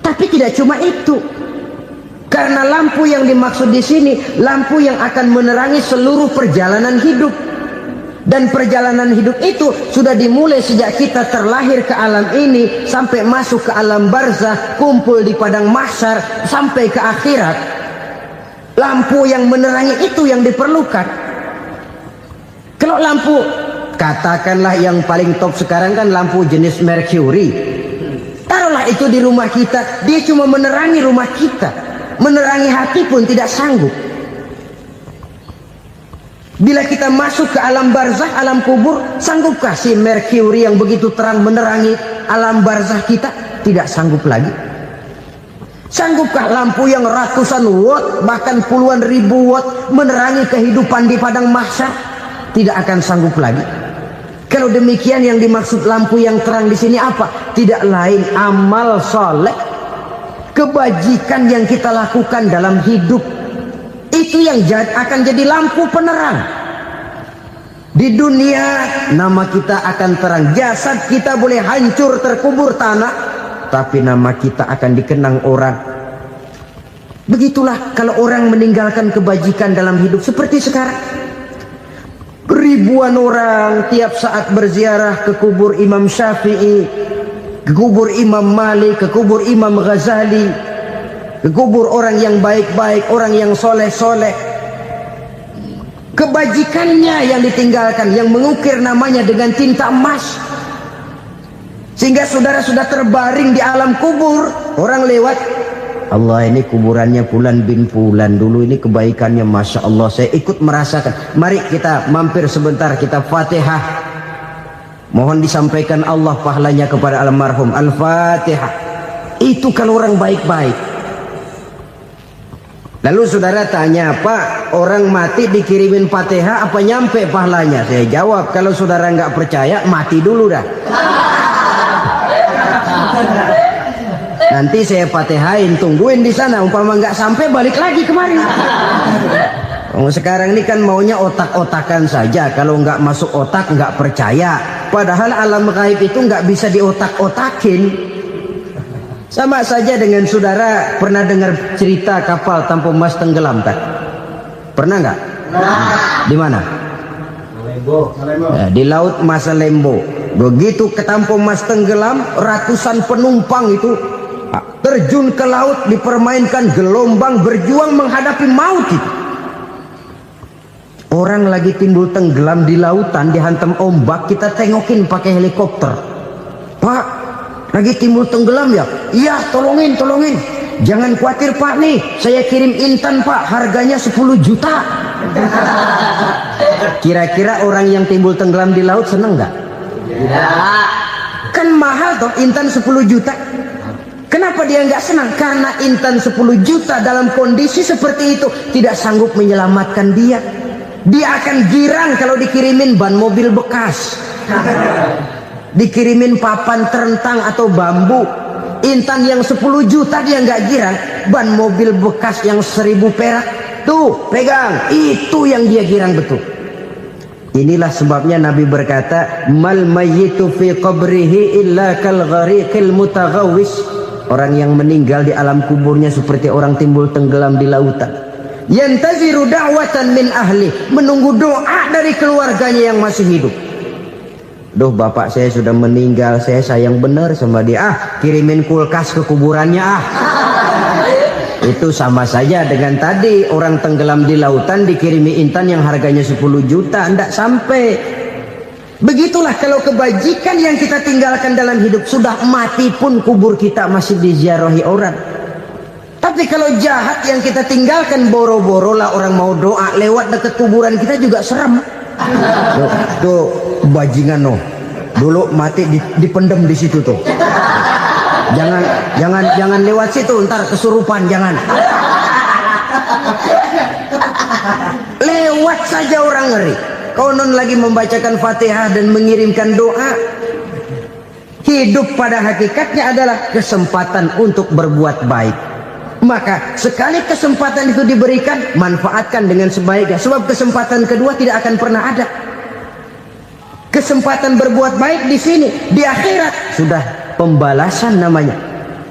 Tapi tidak cuma itu. Karena lampu yang dimaksud di sini, lampu yang akan menerangi seluruh perjalanan hidup. Dan perjalanan hidup itu sudah dimulai sejak kita terlahir ke alam ini, sampai masuk ke alam barzah, kumpul di padang mahsyar, sampai ke akhirat. Lampu yang menerangi itu yang diperlukan. Kalau lampu, katakanlah yang paling top sekarang kan lampu jenis Mercury. Taruhlah itu di rumah kita, dia cuma menerangi rumah kita, menerangi hati pun tidak sanggup. Bila kita masuk ke alam barzah, alam kubur, sanggupkah si Mercury yang begitu terang menerangi alam barzah kita? Tidak sanggup lagi. Sanggupkah lampu yang ratusan watt, bahkan puluhan ribu watt menerangi kehidupan di padang mahsyar? Tidak akan sanggup lagi. Kalau demikian, yang dimaksud lampu yang terang di sini apa? Tidak lain amal soleh, kebajikan yang kita lakukan dalam hidup. Itu yang akan jadi lampu penerang. Di dunia nama kita akan terang. Jasad kita boleh hancur terkubur tanah, tapi nama kita akan dikenang orang. Begitulah kalau orang meninggalkan kebajikan dalam hidup seperti sekarang. Ribuan orang tiap saat berziarah ke kubur Imam Syafi'i, ke kubur Imam Malik, ke kubur Imam Ghazali, ke kubur orang yang baik-baik, orang yang soleh-soleh. Kebajikannya yang ditinggalkan, yang mengukir namanya dengan tinta emas. Sehingga saudara sudah terbaring di alam kubur, orang lewat, Allah, ini kuburannya Fulan bin Fulan, dulu ini kebaikannya Masya Allah, saya ikut merasakan. Mari kita mampir sebentar, kita Fatihah. Mohon disampaikan Allah pahalanya kepada almarhum. Al-Fatihah. Itu kalau orang baik-baik. Lalu saudara tanya, Pak, orang mati dikirimin Fatihah apa nyampe pahalanya? Saya jawab, kalau saudara nggak percaya, mati dulu dah. Nanti saya Fatihain, tungguin di sana. Umpama nggak sampai, balik lagi kemari. Sekarang ini kan maunya otak-otakan saja. Kalau nggak masuk otak, nggak percaya. Padahal alam gaib itu nggak bisa diotak-otakin. Sama saja dengan saudara pernah dengar cerita kapal Tampo Mas tenggelam tak? Pernah nggak? Di mana? Di Laut Masalembo. Begitu ke Tampo Mas tenggelam, ratusan penumpang itu terjun ke laut, dipermainkan gelombang, berjuang menghadapi maut itu. Orang lagi timbul tenggelam di lautan, dihantam ombak, kita tengokin pakai helikopter. Pak, lagi timbul tenggelam ya? Iya, tolongin. Jangan khawatir Pak, nih saya kirim intan Pak, harganya 10 juta. Kira-kira orang yang timbul tenggelam di laut seneng nggak? Tidak. Kan mahal toh intan 10 juta. Kenapa dia nggak senang? Karena intan 10 juta dalam kondisi seperti itu tidak sanggup menyelamatkan dia. Dia akan girang kalau dikirimin ban mobil bekas, dikirimin papan terentang atau bambu. Intan yang 10 juta dia nggak girang, ban mobil bekas yang 1000 perak tuh pegang, itu yang dia girang betul. Inilah sebabnya Nabi berkata, mal mayyitu fi qabrihi illa kal ghariqil mutaghawwis. Orang yang meninggal di alam kuburnya seperti orang timbul tenggelam di lautan. Yantaziru da'watan min ahli, menunggu doa dari keluarganya yang masih hidup. Duh, bapak saya sudah meninggal, saya sayang benar sama dia. Kirimin kulkas ke kuburannya Itu sama saja dengan tadi orang tenggelam di lautan dikirimi intan yang harganya 10 juta, tidak sampai. Begitulah kalau kebajikan yang kita tinggalkan dalam hidup, sudah mati pun kubur kita masih diziarahi orang. Tapi kalau jahat yang kita tinggalkan, boro-boro lah orang mau doa lewat dekat kuburan kita juga serem. Tuh bajingan dulu mati dipendem di situ tuh. Jangan lewat situ, ntar kesurupan, jangan. Lewat saja orang ngeri. Konon lagi membacakan Fatihah dan mengirimkan doa. Hidup pada hakikatnya adalah kesempatan untuk berbuat baik. Maka sekali kesempatan itu diberikan, manfaatkan dengan sebaiknya. Sebab kesempatan kedua tidak akan pernah ada. Kesempatan berbuat baik di sini, di akhirat sudah pembalasan namanya.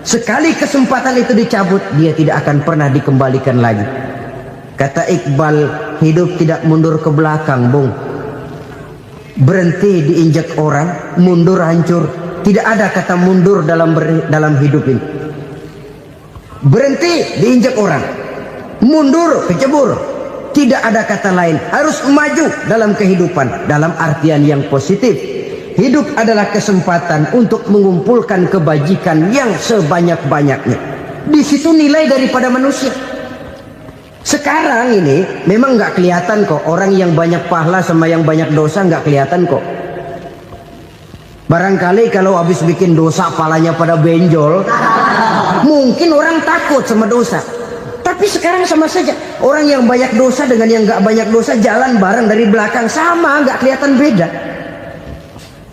Sekali kesempatan itu dicabut, dia tidak akan pernah dikembalikan lagi. Kata Iqbal, hidup tidak mundur ke belakang, Bung. Berhenti diinjak orang, mundur hancur. Tidak ada kata mundur dalam hidup ini. Berhenti diinjak orang, mundur kecebur. Tidak ada kata lain, harus maju dalam kehidupan dalam artian yang positif. Hidup adalah kesempatan untuk mengumpulkan kebajikan yang sebanyak-banyaknya. Di situ nilai daripada manusia. Sekarang ini memang nggak kelihatan kok, orang yang banyak pahala sama yang banyak dosa nggak kelihatan kok. Barangkali kalau habis bikin dosa palanya pada benjol, mungkin orang takut sama dosa. Tapi sekarang sama saja, orang yang banyak dosa dengan yang nggak banyak dosa jalan bareng dari belakang, sama, nggak kelihatan beda.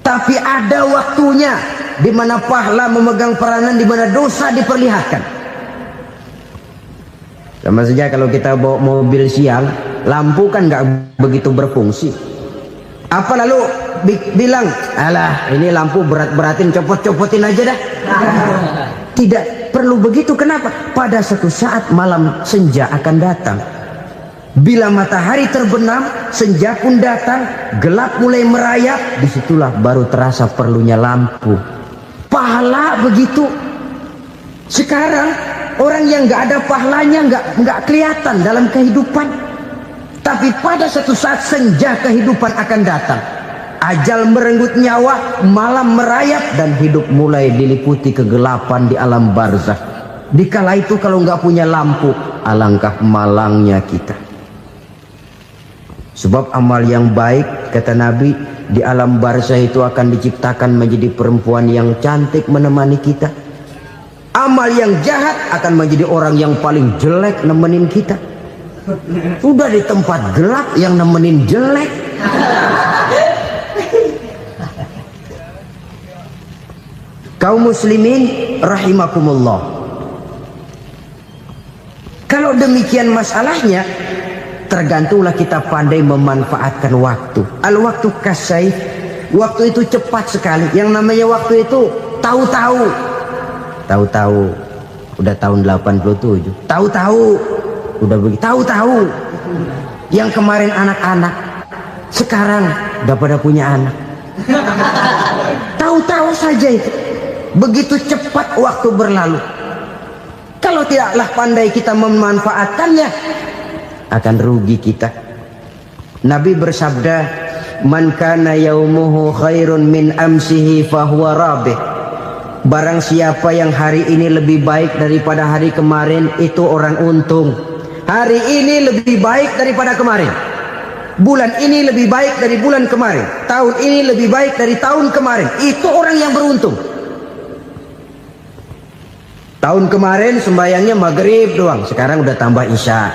Tapi ada waktunya di mana pahala memegang peranan, di mana dosa diperlihatkan. Sama saja kalau kita bawa mobil siang, lampu kan nggak begitu berfungsi. Apa lalu bilang, alah ini lampu berat-beratin, copot-copotin aja dah. Tidak perlu begitu. Kenapa? Pada suatu saat malam senja akan datang. Bila matahari terbenam, senja pun datang, gelap mulai merayap, disitulah baru terasa perlunya lampu. Pahala begitu. Sekarang orang yang nggak ada pahalanya nggak kelihatan dalam kehidupan. Tapi pada suatu saat senja kehidupan akan datang. Ajal merenggut nyawa, malam merayap, dan hidup mulai diliputi kegelapan di alam barzakh. Dikala itu kalau nggak punya lampu, alangkah malangnya kita. Sebab amal yang baik, kata Nabi, di alam barzakh itu akan diciptakan menjadi perempuan yang cantik menemani kita. Amal yang jahat akan menjadi orang yang paling jelek nemenin kita. Sudah di tempat gelap yang nemenin jelek. Kaum muslimin rahimakumullah. Kalau demikian masalahnya, tergantunglah kita pandai memanfaatkan waktu. Al-waktu kasayf, waktu itu cepat sekali. Yang namanya waktu itu tahu-tahu. Tahu-tahu udah tahun 87. Tahu-tahu udah begitu. Tahu-tahu yang kemarin anak-anak, sekarang udah pada punya anak. Tahu-tahu saja itu. Begitu cepat waktu berlalu. Kalau tidaklah pandai kita memanfaatkannya, akan rugi kita. Nabi bersabda, "Man kana yaumuhu khairun min amsihi fahuwa rabih." Barang siapa yang hari ini lebih baik daripada hari kemarin, itu orang untung. Hari ini lebih baik daripada kemarin. Bulan ini lebih baik dari bulan kemarin. Tahun ini lebih baik dari tahun kemarin. Itu orang yang beruntung. Tahun kemarin sembayangnya maghrib doang, sekarang udah tambah isya.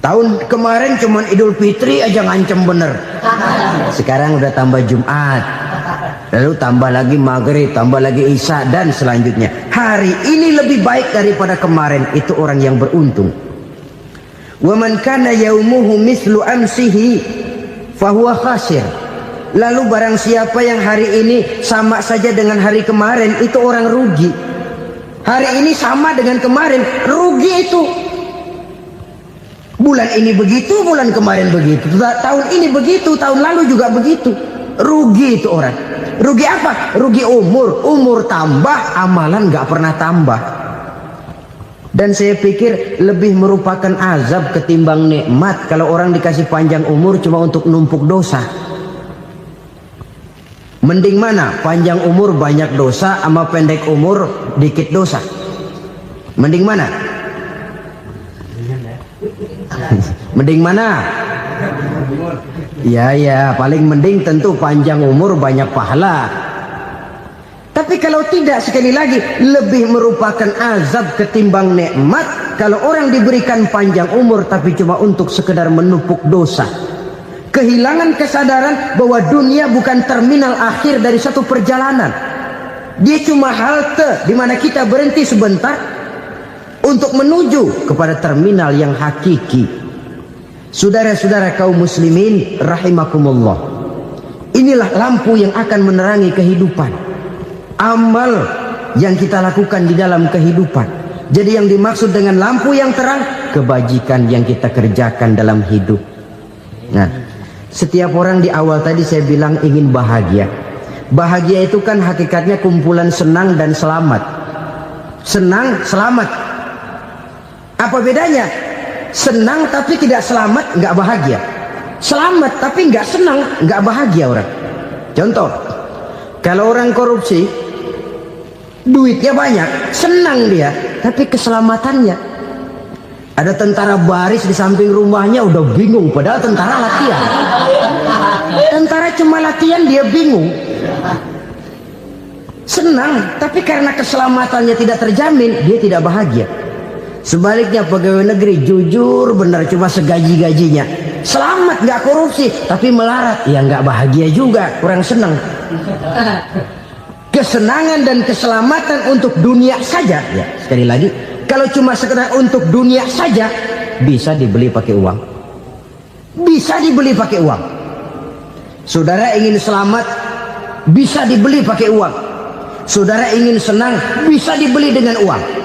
Tahun kemarin cuman Idul Fitri aja ngancem bener, sekarang udah tambah Jumat, lalu tambah lagi maghrib, tambah lagi isya, dan selanjutnya. Hari ini lebih baik daripada kemarin, itu orang yang beruntung. Wa man kana yaumuhu mislu amsihi fahuwa khasir. Lalu barang siapa yang hari ini sama saja dengan hari kemarin, itu orang rugi. Hari ini sama dengan kemarin, rugi itu. Bulan ini begitu, bulan kemarin begitu, tahun ini begitu, tahun lalu juga begitu. Rugi itu orang. Rugi apa? Rugi umur. Umur tambah, amalan gak pernah tambah. Dan saya pikir lebih merupakan azab ketimbang nikmat kalau orang dikasih panjang umur cuma untuk numpuk dosa. Mending mana? Panjang umur banyak dosa sama pendek umur dikit dosa? Mending mana? Mending mana? Ya, paling mending tentu panjang umur banyak pahala. Tapi kalau tidak, sekali lagi, lebih merupakan azab ketimbang nikmat kalau orang diberikan panjang umur tapi cuma untuk sekedar menumpuk dosa. Kehilangan kesadaran bahwa dunia bukan terminal akhir dari satu perjalanan. Dia cuma halte di mana kita berhenti sebentar untuk menuju kepada terminal yang hakiki. Saudara-saudara kaum muslimin rahimakumullah, inilah lampu yang akan menerangi kehidupan. Amal yang kita lakukan di dalam kehidupan. Jadi yang dimaksud dengan lampu yang terang, kebajikan yang kita kerjakan dalam hidup. Nah, setiap orang di awal tadi saya bilang ingin bahagia. Bahagia itu kan hakikatnya kumpulan senang dan selamat. Senang, selamat. Apa bedanya? Senang tapi tidak selamat, nggak bahagia. Selamat tapi nggak senang, nggak bahagia orang. Contoh, kalau orang korupsi, duitnya banyak, senang dia, tapi keselamatannya. Ada tentara baris di samping rumahnya udah bingung, padahal tentara latihan. Tentara cuma latihan, dia bingung. Senang, tapi karena keselamatannya tidak terjamin, dia tidak bahagia. Sebaliknya pegawai negeri jujur benar cuma segaji-gajinya, selamat nggak korupsi tapi melarat, ya nggak bahagia juga, kurang senang. Kesenangan dan keselamatan untuk dunia saja, ya sekali lagi, kalau cuma sekedar untuk dunia saja bisa dibeli pakai uang, bisa dibeli pakai uang. Saudara ingin selamat bisa dibeli pakai uang, saudara ingin senang bisa dibeli dengan uang.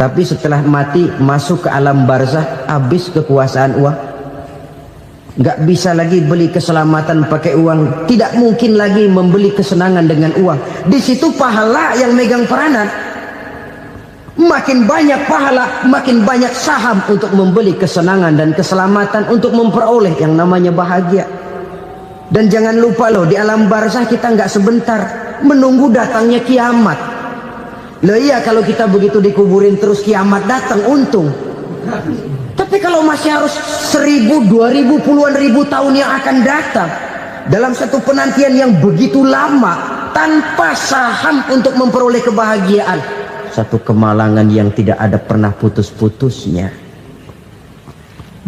Tapi setelah mati masuk ke alam barzah, habis kekuasaan uang. Nggak bisa lagi beli keselamatan pakai uang, tidak mungkin lagi membeli kesenangan dengan uang. Di situ pahala yang megang peranan. Makin banyak pahala, makin banyak saham untuk membeli kesenangan dan keselamatan, untuk memperoleh yang namanya bahagia. Dan jangan lupa loh, di alam barzah kita nggak sebentar, menunggu datangnya kiamat. Loh iya, kalau kita begitu dikuburin terus kiamat datang, untung. Tapi kalau masih harus 1000, 2000, puluhan ribu tahun yang akan datang, dalam satu penantian yang begitu lama, tanpa saham untuk memperoleh kebahagiaan, satu kemalangan yang tidak ada pernah putus-putusnya.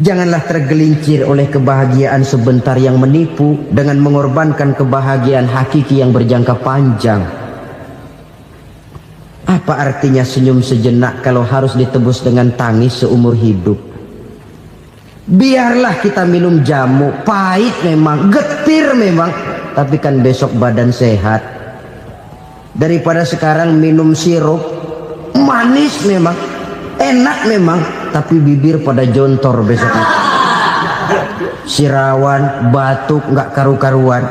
Janganlah tergelincir oleh kebahagiaan sebentar yang menipu dengan mengorbankan kebahagiaan hakiki yang berjangka panjang. Apa artinya senyum sejenak kalau harus ditebus dengan tangis seumur hidup? Biarlah kita minum jamu, pahit memang, getir memang, tapi kan besok badan sehat. Daripada sekarang minum sirup, manis memang, enak memang, tapi bibir pada jontor besoknya. Sirawan, batuk, nggak karu-karuan.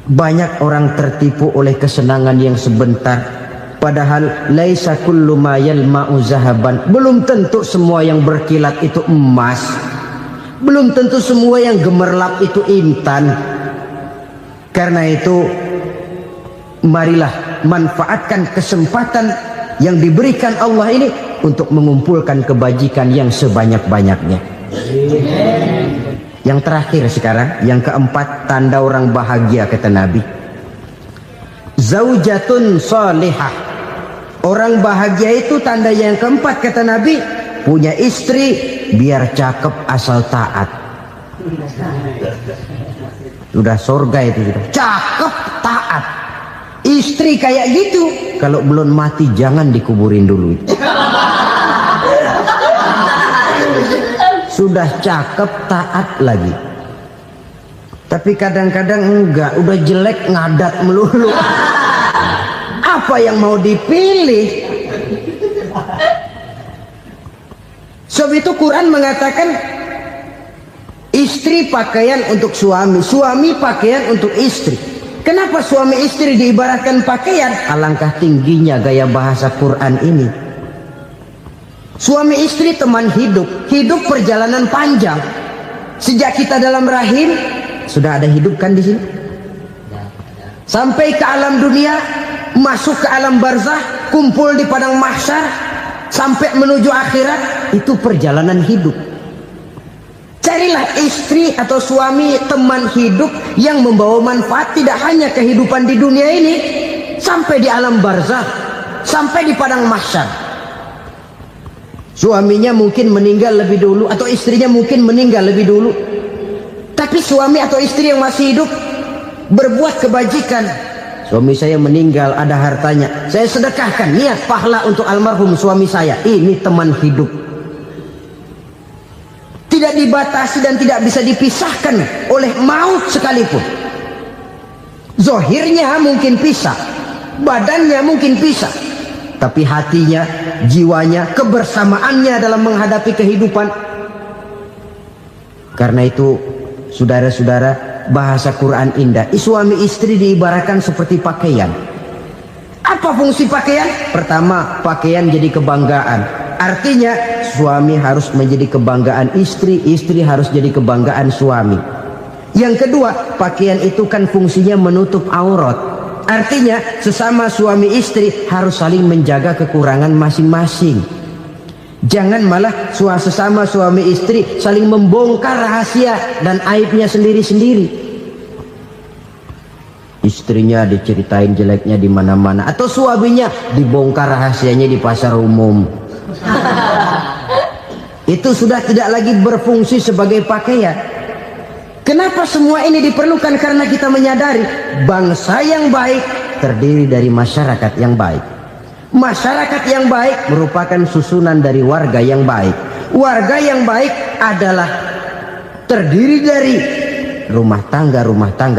Banyak orang tertipu oleh kesenangan yang sebentar, Padahal laisa kullu ma yalma'u zahaban. Belum tentu semua yang berkilat itu emas. Belum tentu semua yang gemerlap itu intan. Karena itu marilah manfaatkan kesempatan yang diberikan Allah ini untuk mengumpulkan kebajikan yang sebanyak-banyaknya. Yang terakhir sekarang, yang keempat, tanda orang bahagia kata Nabi. Zaujatun salihah. Orang bahagia itu tanda yang keempat kata Nabi, punya istri biar cakep asal taat. Sudah surga itu sudah. Cakep taat. Istri kayak gitu, kalau belum mati jangan dikuburin dulu. Sudah cakep taat lagi. Tapi kadang-kadang enggak, udah jelek ngadat melulu. Apa yang mau dipilih? Sebab itu Quran mengatakan istri pakaian untuk suami, suami pakaian untuk istri. Kenapa suami istri diibaratkan pakaian? Alangkah tingginya gaya bahasa Quran ini. Suami istri teman hidup, hidup perjalanan panjang. Sejak kita dalam rahim sudah ada hidup kan di sini. Sampai ke alam dunia, masuk ke alam barzah, kumpul di padang mahsyar, sampai menuju akhirat, itu perjalanan hidup. Carilah istri atau suami teman hidup yang membawa manfaat tidak hanya kehidupan di dunia ini, sampai di alam barzah, sampai di padang mahsyar. Suaminya mungkin meninggal lebih dulu atau istrinya mungkin meninggal lebih dulu. Tapi suami atau istri yang masih hidup berbuat kebajikan. Suami saya meninggal, ada hartanya, saya sedekahkan, niat pahala untuk almarhum suami saya. Ini teman hidup. Tidak dibatasi dan tidak bisa dipisahkan oleh maut sekalipun. Zohirnya mungkin pisah, badannya mungkin pisah, tapi hatinya, jiwanya, kebersamaannya dalam menghadapi kehidupan. Karena itu saudara-saudara, bahasa Quran indah. Suami istri diibaratkan seperti pakaian. Apa fungsi pakaian? Pertama, pakaian jadi kebanggaan. Artinya suami harus menjadi kebanggaan istri, istri harus jadi kebanggaan suami. Yang kedua, pakaian itu kan fungsinya menutup aurat. Artinya sesama suami istri harus saling menjaga kekurangan masing-masing. Jangan malah sesama suami istri saling membongkar rahasia dan aibnya sendiri-sendiri. Istrinya diceritain jeleknya di mana-mana, atau suaminya dibongkar rahasianya di pasar umum. Itu sudah tidak lagi berfungsi sebagai pakaian. Kenapa semua ini diperlukan? Karena kita menyadari bangsa yang baik terdiri dari masyarakat yang baik. Masyarakat yang baik merupakan susunan dari warga yang baik. Warga yang baik adalah terdiri dari rumah tangga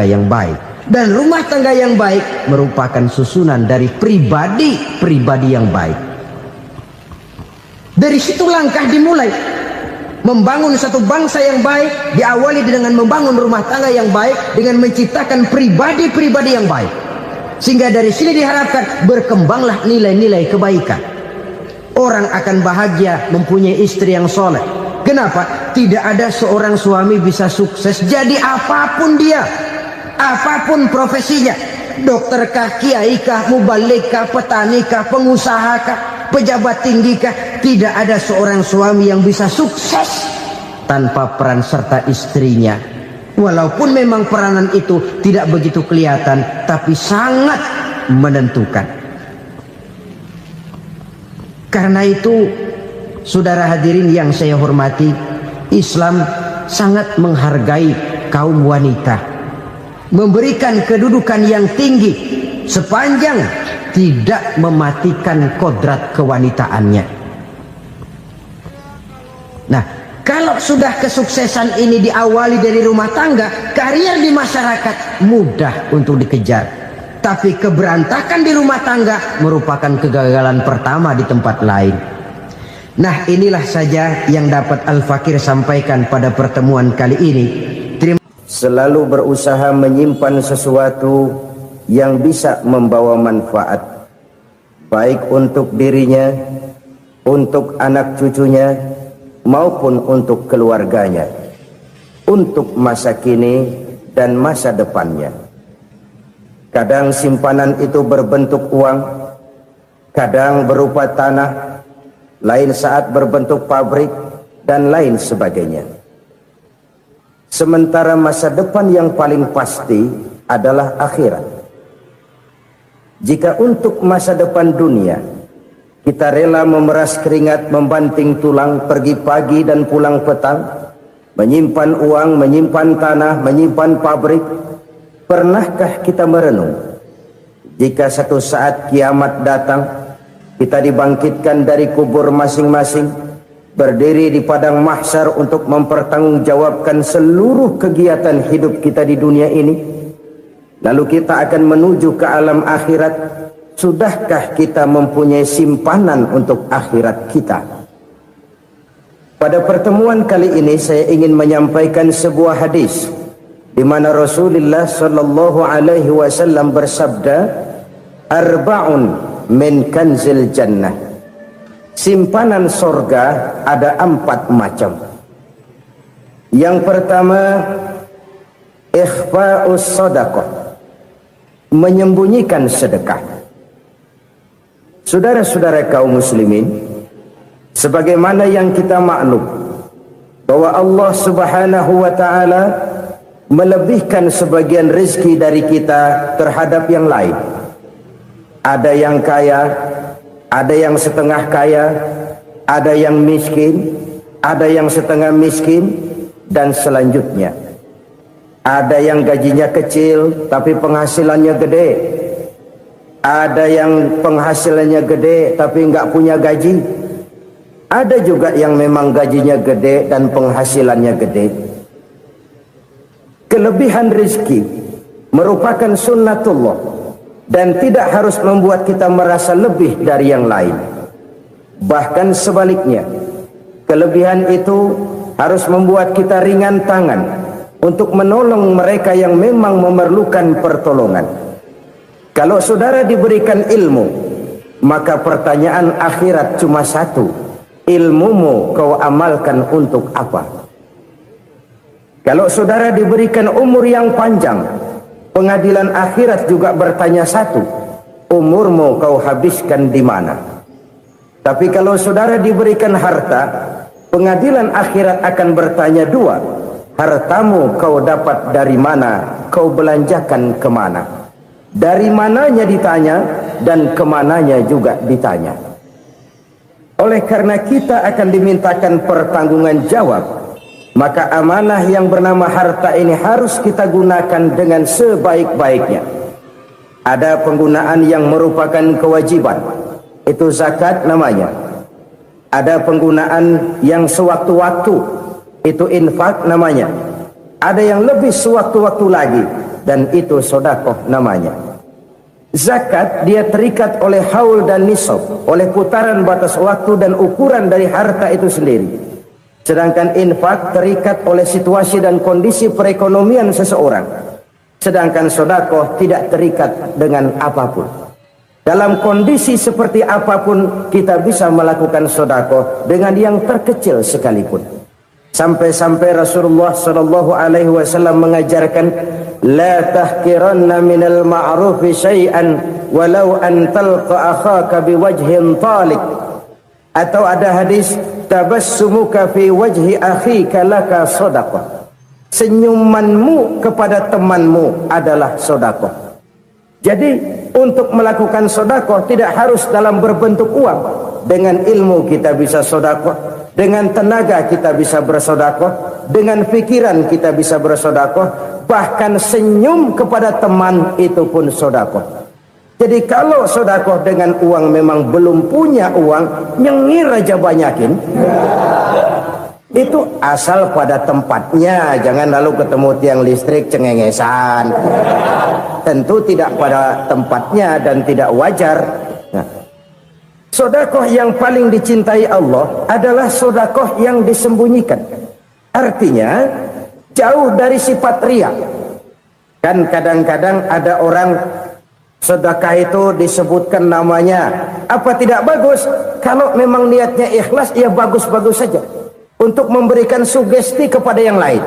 yang baik. Dan rumah tangga yang baik merupakan susunan dari pribadi yang baik. Dari situ langkah dimulai. Membangun satu bangsa yang baik diawali dengan membangun rumah tangga yang baik, dengan menciptakan pribadi-pribadi yang baik. Sehingga dari sini diharapkan berkembanglah nilai-nilai kebaikan. Orang akan bahagia mempunyai istri yang soleh. Kenapa? Tidak ada seorang suami bisa sukses jadi apapun dia, apapun profesinya. Dokterkah, kiaikah, mubalikkah, petanikah, pengusahakah, pejabat tinggikah. Tidak ada seorang suami yang bisa sukses tanpa peran serta istrinya. Walaupun memang peranan itu tidak begitu kelihatan, tapi sangat menentukan. Karena itu, saudara hadirin yang saya hormati, Islam sangat menghargai kaum wanita, memberikan kedudukan yang tinggi sepanjang tidak mematikan kodrat kewanitaannya. Nah, kalau sudah kesuksesan ini diawali dari rumah tangga, karier di masyarakat mudah untuk dikejar. Tapi keberantakan di rumah tangga merupakan kegagalan pertama di tempat lain. Nah, inilah saja yang dapat Al-Fakir sampaikan pada pertemuan kali ini. Selalu berusaha menyimpan sesuatu yang bisa membawa manfaat. baik untuk dirinya, untuk anak cucunya, maupun untuk keluarganya, untuk masa kini dan masa depannya. Kadang simpanan itu berbentuk uang, kadang berupa tanah, lain saat berbentuk pabrik, dan lain sebagainya. Sementara masa depan yang paling pasti adalah akhirat. Jika untuk masa depan dunia kita rela memeras keringat, membanting tulang, pergi pagi dan pulang petang, menyimpan uang, menyimpan tanah, menyimpan pabrik, pernahkah kita merenung jika satu saat kiamat datang, kita dibangkitkan dari kubur masing-masing, berdiri di padang mahsyar untuk mempertanggungjawabkan seluruh kegiatan hidup kita di dunia ini, lalu kita akan menuju ke alam akhirat. Sudahkah kita mempunyai simpanan untuk akhirat kita? Pada pertemuan kali ini saya ingin menyampaikan sebuah hadis di mana Rasulullah sallallahu alaihi wasallam bersabda, "Arba'un min kanzil jannah." Simpanan sorga ada 4 macam. Yang pertama, ikhfa'us sadaqah, menyembunyikan sedekah. Saudara-saudara kaum muslimin, sebagaimana yang kita maklum bahwa Allah Subhanahu wa taala melebihkan sebagian rezeki dari kita terhadap yang lain. Ada yang kaya, ada yang setengah kaya, ada yang miskin, ada yang setengah miskin, dan selanjutnya. Ada yang gajinya kecil tapi penghasilannya gede. Ada yang penghasilannya gede tapi nggak punya gaji. Ada juga yang memang gajinya gede dan penghasilannya gede. Kelebihan rezeki merupakan sunnatullah dan tidak harus membuat kita merasa lebih dari yang lain. Bahkan sebaliknya, kelebihan itu harus membuat kita ringan tangan untuk menolong mereka yang memang memerlukan pertolongan. Kalau saudara diberikan ilmu, maka pertanyaan akhirat cuma satu: ilmumu kau amalkan untuk apa? Kalau saudara diberikan umur yang panjang, pengadilan akhirat juga bertanya satu: umurmu kau habiskan di mana? Tapi kalau saudara diberikan harta, pengadilan akhirat akan bertanya 2: hartamu kau dapat dari mana? Kau belanjakan kemana? Dari mananya ditanya dan kemananya juga ditanya. Oleh karena kita akan dimintakan pertanggungan jawab, maka amanah yang bernama harta ini harus kita gunakan dengan sebaik-baiknya. Ada penggunaan yang merupakan kewajiban, itu zakat namanya. Ada penggunaan yang sewaktu-waktu, itu infak namanya. Ada yang lebih sewaktu-waktu lagi, dan itu sedekah namanya. Zakat dia terikat oleh haul dan nisab, oleh putaran batas waktu dan ukuran dari harta itu sendiri. Sedangkan infak terikat oleh situasi dan kondisi perekonomian seseorang. Sedangkan sedekah tidak terikat dengan apapun. Dalam kondisi seperti apapun kita bisa melakukan sedekah dengan yang terkecil sekalipun. Sampai-sampai Rasulullah sallallahu alaihi wasallam mengajarkan, la tahkiranna minal ma'rufi syai'an walau an talqa akhaka biwajhin talik. Atau ada hadis, tabassumuka fi wajhi akhika laka shadaqah. Senyumanmu kepada temanmu adalah sedekah. Jadi untuk melakukan sedekah tidak harus dalam berbentuk uang. Dengan ilmu kita bisa sedekah, dengan tenaga kita bisa bersedekah, dengan pikiran kita bisa bersedekah, bahkan senyum kepada teman itu pun sedekah. Jadi kalau sedekah dengan uang memang belum punya uang, nyengir aja banyakin. Itu asal pada tempatnya, jangan lalu ketemu tiang listrik cengengesan. Tentu tidak pada tempatnya dan tidak wajar. Nah, sedekah yang paling dicintai Allah adalah sedekah yang disembunyikan. Artinya jauh dari sifat riya. Kan kadang-kadang ada orang Sedekah itu disebutkan namanya. Apa tidak bagus? Kalau memang niatnya ikhlas, ya bagus-bagus saja. Untuk memberikan sugesti kepada yang lain.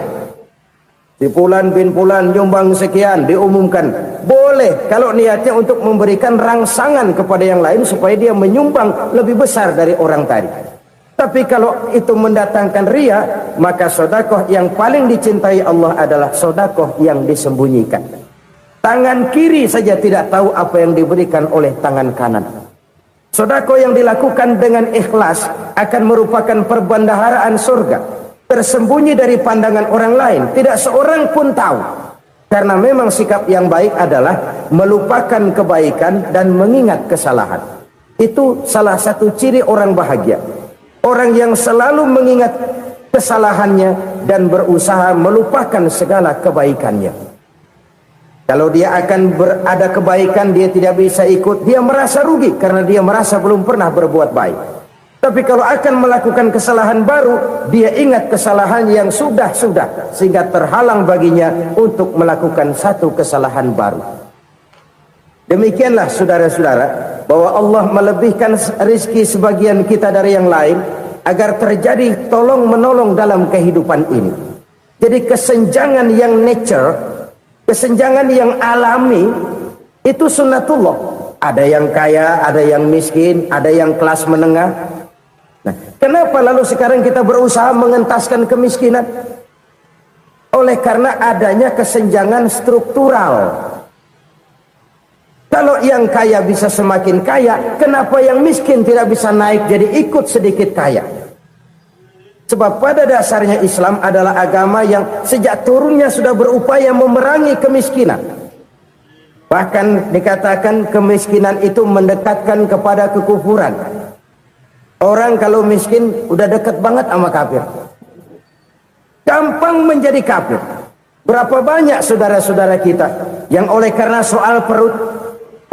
Si Fulan bin Fulan nyumbang sekian, diumumkan. Boleh kalau niatnya untuk memberikan rangsangan kepada yang lain supaya dia menyumbang lebih besar dari orang tadi. Tapi kalau itu mendatangkan riya, maka sedekah yang paling dicintai Allah adalah sedekah yang disembunyikan. Tangan kiri saja tidak tahu apa yang diberikan oleh tangan kanan. Sedekah yang dilakukan dengan ikhlas akan merupakan perbendaharaan surga, tersembunyi dari pandangan orang lain, tidak seorang pun tahu. Karena memang sikap yang baik adalah melupakan kebaikan dan mengingat kesalahan. Itu salah satu ciri orang bahagia. Orang yang selalu mengingat kesalahannya dan berusaha melupakan segala kebaikannya. Kalau dia akan ada kebaikan, dia tidak bisa ikut, dia merasa rugi karena dia merasa belum pernah berbuat baik. Tapi kalau akan melakukan kesalahan baru, dia ingat kesalahan yang sudah-sudah, sehingga terhalang baginya untuk melakukan satu kesalahan baru. Demikianlah saudara-saudara, bahwa Allah melebihkan rizki sebagian kita dari yang lain, agar terjadi tolong-menolong dalam kehidupan ini. Jadi kesenjangan yang nature, kesenjangan yang alami, itu sunnatullah. Ada yang kaya, ada yang miskin, ada yang kelas menengah. Nah, kenapa lalu sekarang kita berusaha mengentaskan kemiskinan? Oleh karena adanya kesenjangan struktural. Kalau yang kaya bisa semakin kaya, kenapa yang miskin tidak bisa naik jadi ikut sedikit kaya? Sebab pada dasarnya Islam adalah agama yang sejak turunnya sudah berupaya memerangi kemiskinan. Bahkan dikatakan kemiskinan itu mendekatkan kepada kekufuran. Orang kalau miskin udah dekat banget sama kafir. Gampang menjadi kafir. Berapa banyak saudara-saudara kita yang oleh karena soal perut,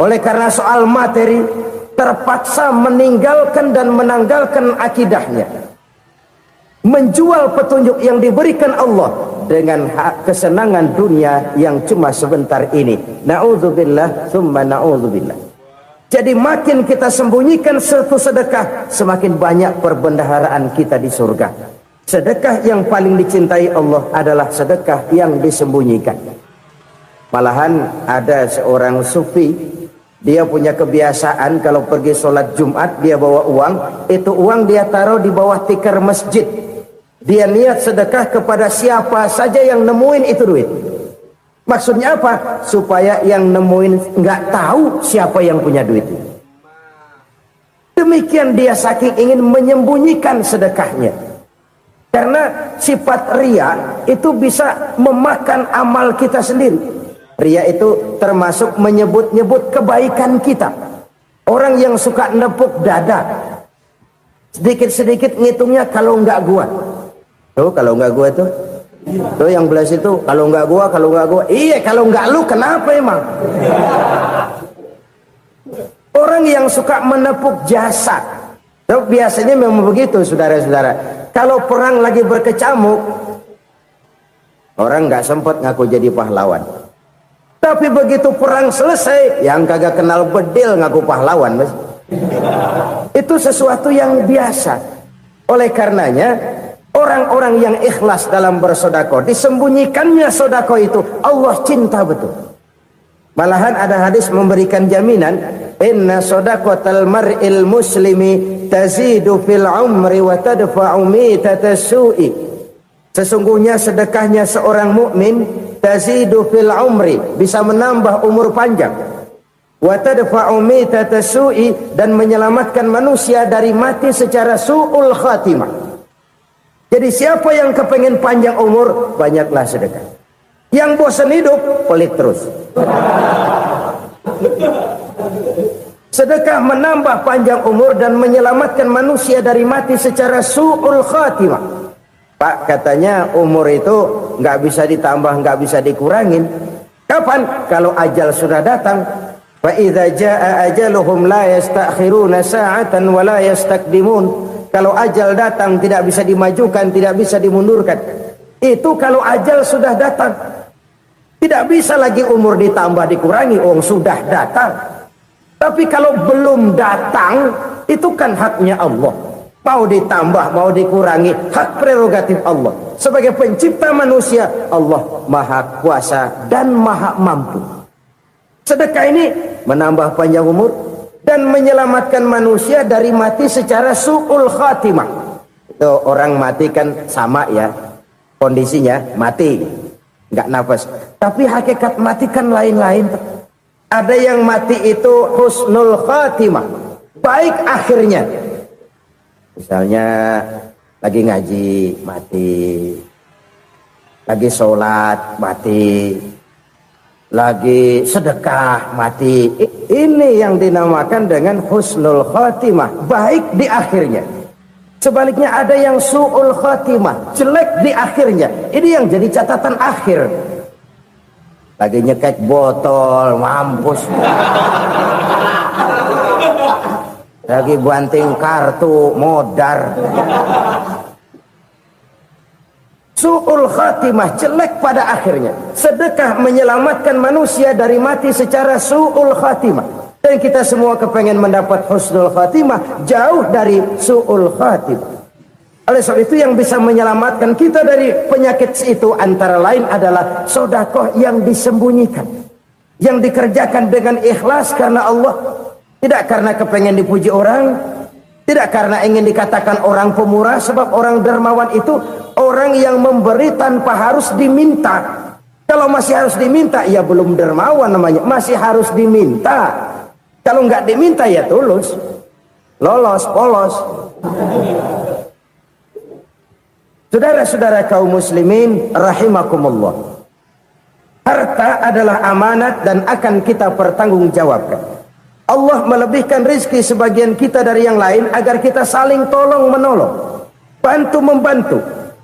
oleh karena soal materi, terpaksa meninggalkan dan menanggalkan akidahnya. Menjual petunjuk yang diberikan Allah dengan kesenangan dunia yang cuma sebentar ini. Na'udzubillah, summa na'udzubillah. Jadi makin kita sembunyikan satu sedekah, semakin banyak perbendaharaan kita di surga. Sedekah yang paling dicintai Allah adalah sedekah yang disembunyikan. Malahan ada seorang sufi, dia punya kebiasaan kalau pergi sholat Jumat dia bawa uang, itu uang dia taruh di bawah tikar masjid. Dia niat sedekah kepada siapa saja yang nemuin itu duit. Maksudnya apa? Supaya yang nemuin nggak tahu siapa yang punya duit. Demikian dia saking ingin menyembunyikan sedekahnya. Karena sifat riya itu bisa memakan amal kita sendiri. Riya itu termasuk menyebut-nyebut kebaikan kita. Orang yang suka nepuk dada, sedikit-sedikit ngitungnya kalau nggak gua. Tuh kalau nggak gua tuh yang belah situ, kalau nggak gua, iya kalau nggak lu kenapa emang? Orang yang suka menepuk jasa, tuh biasanya memang begitu saudara-saudara. Kalau perang lagi berkecamuk, orang nggak sempat ngaku jadi pahlawan. Tapi begitu perang selesai, yang kagak kenal bedil ngaku pahlawan, mas. Itu sesuatu yang biasa. Oleh karenanya, orang-orang yang ikhlas dalam bersedekah, disembunyikannya sedekah itu, Allah cinta betul. Malahan ada hadis memberikan jaminan, inna sedaqatal mar'il muslimi tazidu fil umri wa tadfa'u mitatas su'i. Sesungguhnya sedekahnya seorang mukmin tazidu fil umri, bisa menambah umur panjang. Wa tadfa'u mitatas su'i, dan menyelamatkan manusia dari mati secara su'ul khatimah. Jadi siapa yang kepengen panjang umur, banyaklah sedekah. Yang bosan hidup, pelit terus. Sedekah menambah panjang umur dan menyelamatkan manusia dari mati secara su'ul khatimah. Pak, katanya umur itu nggak bisa ditambah, nggak bisa dikurangin. Kapan? Kalau ajal sudah datang. Fa idza jaa ajaluhum la yastakhiruna sa'atan wa la yastakdimun. Kalau ajal datang tidak bisa dimajukan, tidak bisa dimundurkan. Itu kalau ajal sudah datang. Tidak bisa lagi umur ditambah dikurangi, sudah datang. Tapi kalau belum datang, itu kan haknya Allah. Mau ditambah, mau dikurangi, hak prerogatif Allah. Sebagai pencipta manusia, Allah maha kuasa dan maha mampu. Sedekah ini menambah panjang umur dan menyelamatkan manusia dari mati secara su'ul khatimah. Itu orang mati kan sama ya, kondisinya mati, nggak nafas. Tapi hakikat mati kan lain-lain. Ada yang mati itu husnul khatimah, baik akhirnya. Misalnya lagi ngaji mati, lagi sholat mati, lagi sedekah mati. Ini yang dinamakan dengan husnul khatimah, baik di akhirnya. Sebaliknya ada yang su'ul khatimah, jelek di akhirnya. Ini yang jadi catatan akhir. Lagi nyekek botol, mampus. Lagi banting kartu, modar. Su'ul khatimah, jelek pada akhirnya. Sedekah menyelamatkan manusia dari mati secara su'ul khatimah. Dan kita semua kepengen mendapat husnul khatimah, jauh dari su'ul khatimah. Oleh sebab itu yang bisa menyelamatkan kita dari penyakit itu antara lain adalah sedekah yang disembunyikan, yang dikerjakan dengan ikhlas karena Allah, tidak karena kepengen dipuji orang, tidak karena ingin dikatakan orang pemurah. Sebab orang dermawan itu orang yang memberi tanpa harus diminta. Kalau masih harus diminta, ya belum dermawan namanya, masih harus diminta. Kalau nggak diminta ya tulus, lolos, polos. Saudara-saudara kaum muslimin rahimakumullah, harta adalah amanat dan akan kita pertanggungjawabkan. Allah melebihkan rizki sebagian kita dari yang lain agar kita saling tolong menolong, bantu membantu.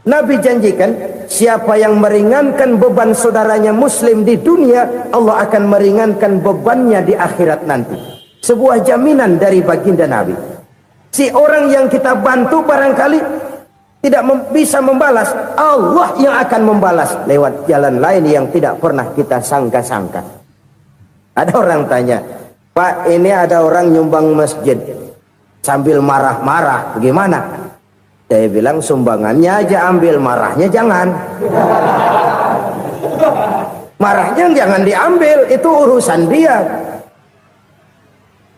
Nabi janjikan siapa yang meringankan beban saudaranya muslim di dunia, Allah akan meringankan bebannya di akhirat nanti. Sebuah jaminan dari baginda Nabi. Si orang yang kita bantu barangkali tidak bisa membalas, Allah yang akan membalas lewat jalan lain yang tidak pernah kita sangka-sangka. Ada orang tanya, Pak, ini ada orang nyumbang masjid sambil marah-marah, bagaimana? Saya bilang sumbangannya aja ambil, marahnya jangan. Marahnya jangan diambil, itu urusan dia.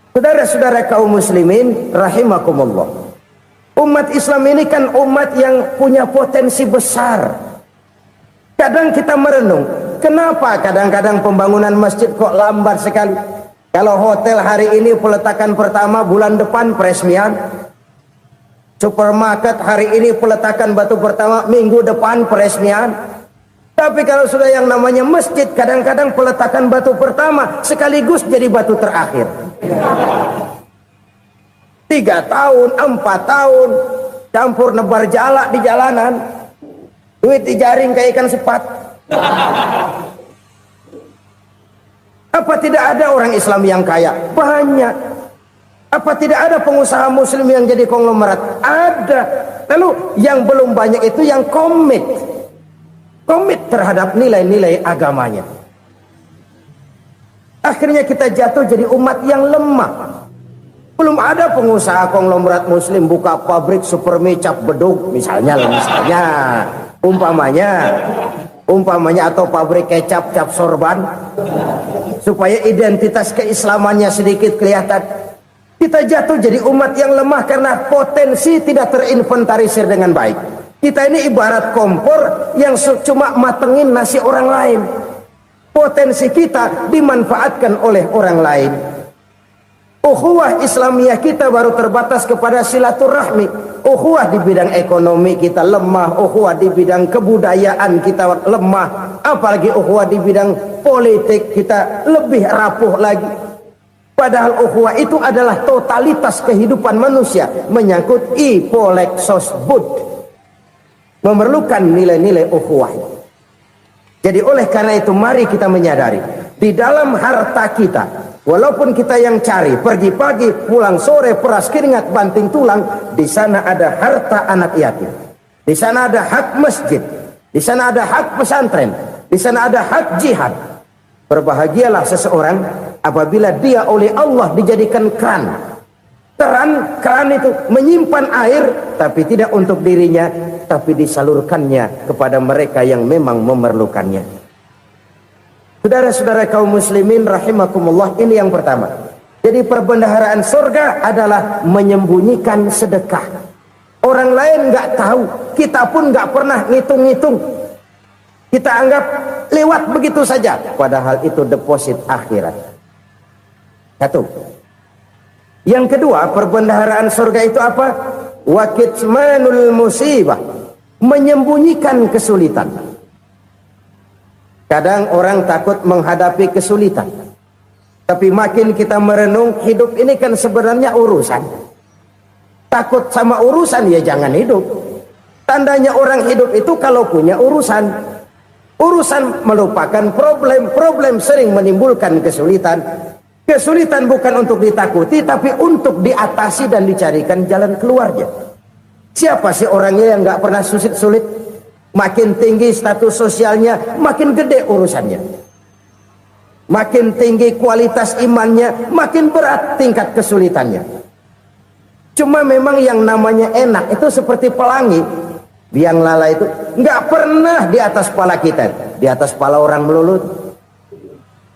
Saudara-saudara kaum muslimin rahimakumullah, umat Islam ini kan umat yang punya potensi besar. Kadang kita merenung, kenapa kadang-kadang pembangunan masjid kok lambat sekali? Kalau hotel hari ini peletakan pertama, bulan depan peresmian. Supermarket hari ini peletakan batu pertama, minggu depan peresmian. Tapi kalau sudah yang namanya masjid, kadang-kadang peletakan batu pertama sekaligus jadi batu terakhir. 3 tahun, 4 tahun, campur nebar jalak di jalanan, duit dijaring kayak ikan sepat. Apa tidak ada orang Islam yang kaya? Banyak. Apa tidak ada pengusaha muslim yang jadi konglomerat? Ada. Lalu yang belum banyak itu yang komit terhadap nilai-nilai agamanya. Akhirnya kita jatuh jadi umat yang lemah. Belum ada pengusaha konglomerat muslim buka pabrik supermi cap beduk misalnya umpamanya atau pabrik kecap cap sorban supaya identitas keislamannya sedikit kelihatan. Kita jatuh jadi umat yang lemah karena potensi tidak terinventarisir dengan baik. Kita ini ibarat kompor yang cuma matengin nasi orang lain. Potensi kita dimanfaatkan oleh orang lain. Ukhuwah Islamiyah kita baru terbatas kepada silaturahmi. Ukhuwah di bidang ekonomi kita lemah, ukhuwah di bidang kebudayaan kita lemah, apalagi ukhuwah di bidang politik kita lebih rapuh lagi. Padahal ukhuwah itu adalah totalitas kehidupan manusia, menyangkut ipolek sosbud, memerlukan nilai-nilai ukhuwah. Jadi oleh karena itu mari kita menyadari di dalam harta kita, walaupun kita yang cari, pergi pagi, pulang sore, peras keringat, banting tulang, di sana ada harta anak yatim. Di sana ada hak masjid. Di sana ada hak pesantren. Di sana ada hak jihad. Berbahagialah seseorang apabila dia oleh Allah dijadikan keran. Keran itu menyimpan air, tapi tidak untuk dirinya, tapi disalurkannya kepada mereka yang memang memerlukannya. Saudara-saudara kaum muslimin rahimakumullah, ini yang pertama. Jadi perbendaharaan surga adalah menyembunyikan sedekah. Orang lain nggak tahu, kita pun nggak pernah ngitung-ngitung. Kita anggap lewat begitu saja, padahal itu deposit akhirat. Satu. Yang kedua, perbendaharaan surga itu apa? Wa kitmanul musibah, menyembunyikan kesulitan. Kadang orang takut menghadapi kesulitan, tapi makin kita merenung, hidup ini kan sebenarnya urusan. Takut sama urusan, ya jangan hidup. Tandanya orang hidup itu kalau punya urusan. Urusan melupakan problem. Problem sering menimbulkan kesulitan. Kesulitan bukan untuk ditakuti, tapi untuk diatasi dan dicarikan jalan keluarnya. Siapa sih orangnya yang nggak pernah sulit-sulit? Makin tinggi status sosialnya, makin gede urusannya. Makin tinggi kualitas imannya, makin berat tingkat kesulitannya. Cuma memang yang namanya enak itu seperti pelangi. Biang lala itu nggak pernah di atas kepala kita, di atas kepala orang melulu.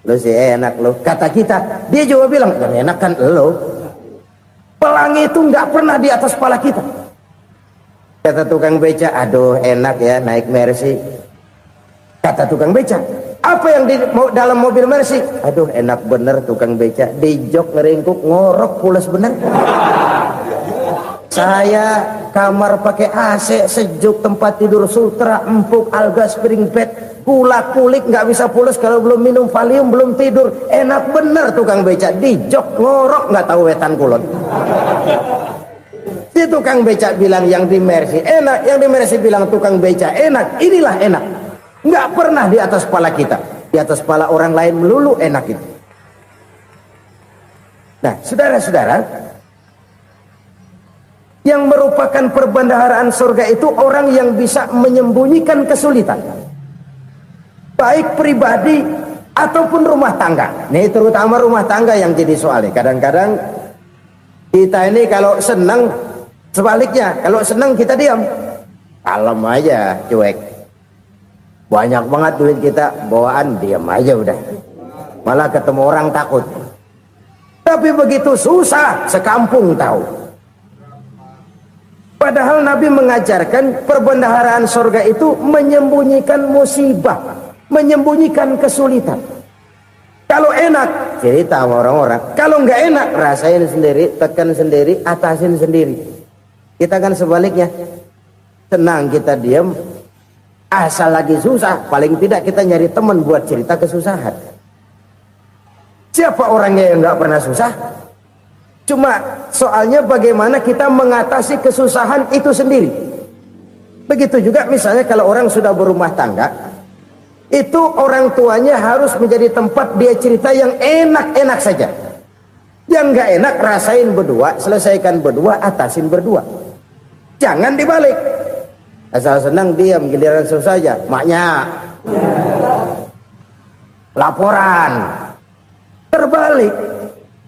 Lo sih enak lo, kata kita. Dia juga bilang, yang enak kan lo. Pelangi itu nggak pernah di atas kepala kita. Kata tukang beca, aduh enak ya naik Mercy. Kata tukang beca, apa yang di dalam mobil Mercy? Aduh enak bener tukang beca, di jok ngeringkuk ngorok pulas bener. Saya kamar pakai AC sejuk, tempat tidur sutra empuk, alga spring bed, kulak kulik nggak bisa pulas kalau belum minum Valium, belum tidur. Enak bener tukang beca, di jok ngorok nggak tahu wetan kulon. Si tukang beca bilang yang di Mercy enak, yang di Mercy bilang tukang beca enak. Inilah enak, nggak pernah di atas kepala kita, di atas kepala orang lain melulu enak itu. Nah saudara-saudara, yang merupakan perbendaharaan surga itu orang yang bisa menyembunyikan kesulitan, baik pribadi ataupun rumah tangga. Nih terutama rumah tangga yang jadi soalnya. Kadang-kadang kita ini kalau senang, sebaliknya kalau senang kita diam, kalem aja, cuek. Banyak banget duit kita bawaan, diam aja udah. Malah ketemu orang takut. Tapi begitu susah, sekampung tahu. Padahal Nabi mengajarkan perbendaharaan surga itu menyembunyikan musibah, menyembunyikan kesulitan. Kalau enak, cerita sama orang-orang. Kalau nggak enak, rasain sendiri, tekan sendiri, atasin sendiri. Kita kan sebaliknya, senang kita diam, asal lagi susah, paling tidak kita nyari teman buat cerita kesusahan. Siapa orangnya yang nggak pernah susah? Cuma soalnya bagaimana kita mengatasi kesusahan itu sendiri. Begitu juga misalnya kalau orang sudah berumah tangga, itu orang tuanya harus menjadi tempat dia cerita yang enak-enak saja. Yang nggak enak rasain berdua, selesaikan berdua, atasin berdua. Jangan dibalik. Asal senang diam, giliran susah saja. Maknya laporan. Terbalik.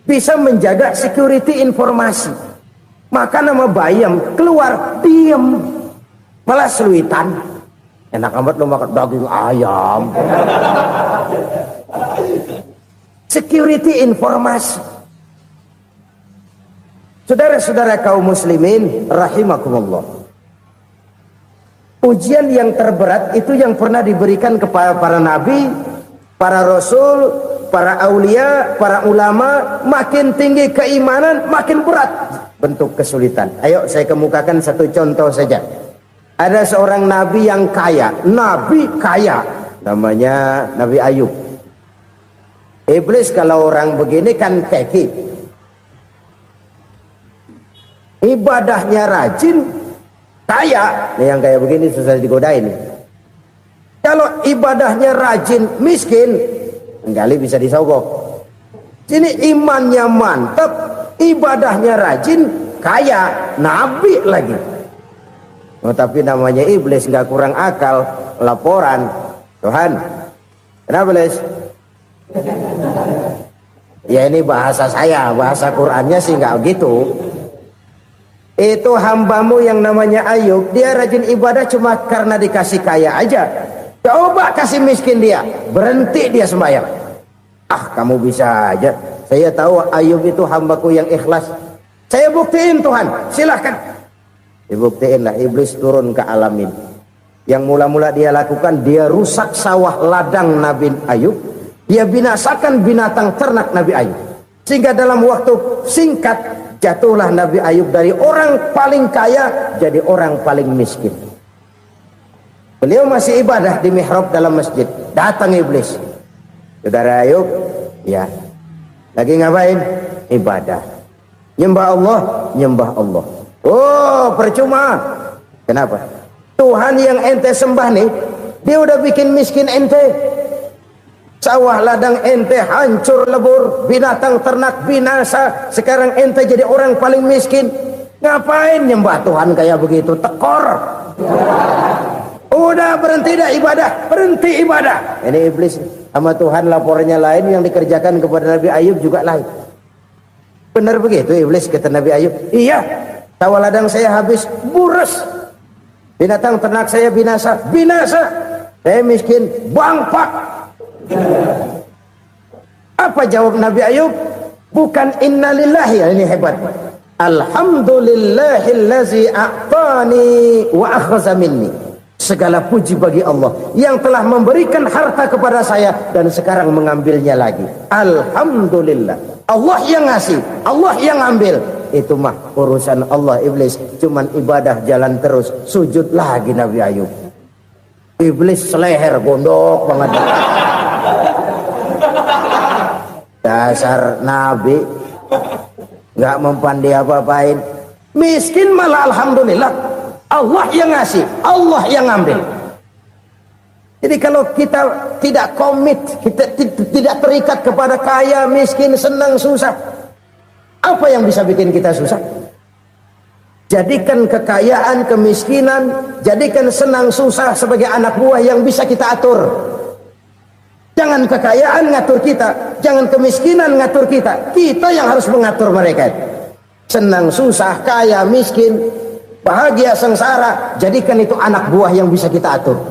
Bisa menjaga security informasi. Maka nama bayam keluar diem, malah seluitan. Enak amat lo makan daging ayam. Security informasi. Saudara-saudara kaum muslimin rahimakumullah, ujian yang terberat itu yang pernah diberikan kepada para nabi, para rasul, para aulia, para ulama. Makin tinggi keimanan, makin berat bentuk kesulitan. Ayo saya kemukakan satu contoh saja. Ada seorang nabi yang kaya, nabi kaya, namanya Nabi Ayub. Iblis kalau orang begini kan keki, ibadahnya rajin, kaya. Nih yang kayak begini susah digodain. Kalau ibadahnya rajin, miskin, kali bisa disogok. Sini imannya mantap, ibadahnya rajin, kaya, nabi lagi. Oh, tapi namanya iblis nggak kurang akal, laporan. Tuhan, kenapa Les? Ya ini bahasa saya, bahasa Qur'annya sih nggak gitu. Itu hambamu yang namanya Ayub, dia rajin ibadah cuma karena dikasih kaya aja. Coba kasih miskin dia, berhenti dia sembahyang. Ah, kamu bisa aja. Saya tahu Ayub itu hambaku yang ikhlas. Saya buktiin Tuhan, silahkan. Dibuktiin lah, iblis turun ke alam ini. Yang mula-mula dia lakukan, dia rusak sawah ladang Nabi Ayub. Dia binasakan binatang ternak Nabi Ayub. Sehingga dalam waktu singkat, jatuhlah Nabi Ayub dari orang paling kaya, jadi orang paling miskin. Beliau masih ibadah di mihrab dalam masjid. Datang iblis. Saudara Ayub, ya, lagi ngapain? Ibadah. Nyembah Allah, nyembah Allah. Oh, percuma. Kenapa? Tuhan yang ente sembah nih, dia udah bikin miskin ente. Sawah ladang ente hancur lebur, binatang ternak binasa. Sekarang ente jadi orang paling miskin. Ngapain nyembah Tuhan kayak begitu? Tekor. Udah berhenti dah ibadah, berhenti ibadah. Ini iblis sama Tuhan laporannya lain, yang dikerjakan kepada Nabi Ayub juga lain. Benar begitu iblis, kata Nabi Ayub. Iya, sawah ladang saya habis, buras. Binatang ternak saya binasa, binasa. Saya miskin, bangpak. Apa jawab Nabi Ayub? Bukan innalillahi, ini hebat. Alhamdulillahillazi a'tani wa akhadha minni. Segala puji bagi Allah yang telah memberikan harta kepada saya dan sekarang mengambilnya lagi. Alhamdulillah. Allah yang ngasih, Allah yang ambil. Itu mah urusan Allah. Iblis cuman ibadah jalan terus, sujud lagi Nabi Ayub. Iblis seleher gondok banget. Dasar Nabi nggak mempan dia apa-apain. Miskin malah alhamdulillah. Allah yang ngasih, Allah yang ambil. Jadi kalau kita tidak komit, kita tidak terikat kepada kaya, miskin, senang, susah, apa yang bisa bikin kita susah? Jadikan kekayaan, kemiskinan, jadikan senang susah sebagai anak buah yang bisa kita atur. Jangan kekayaan ngatur kita, jangan kemiskinan ngatur kita. Kita yang harus mengatur mereka. Senang susah, kaya, miskin, bahagia, sengsara, jadikan itu anak buah yang bisa kita atur.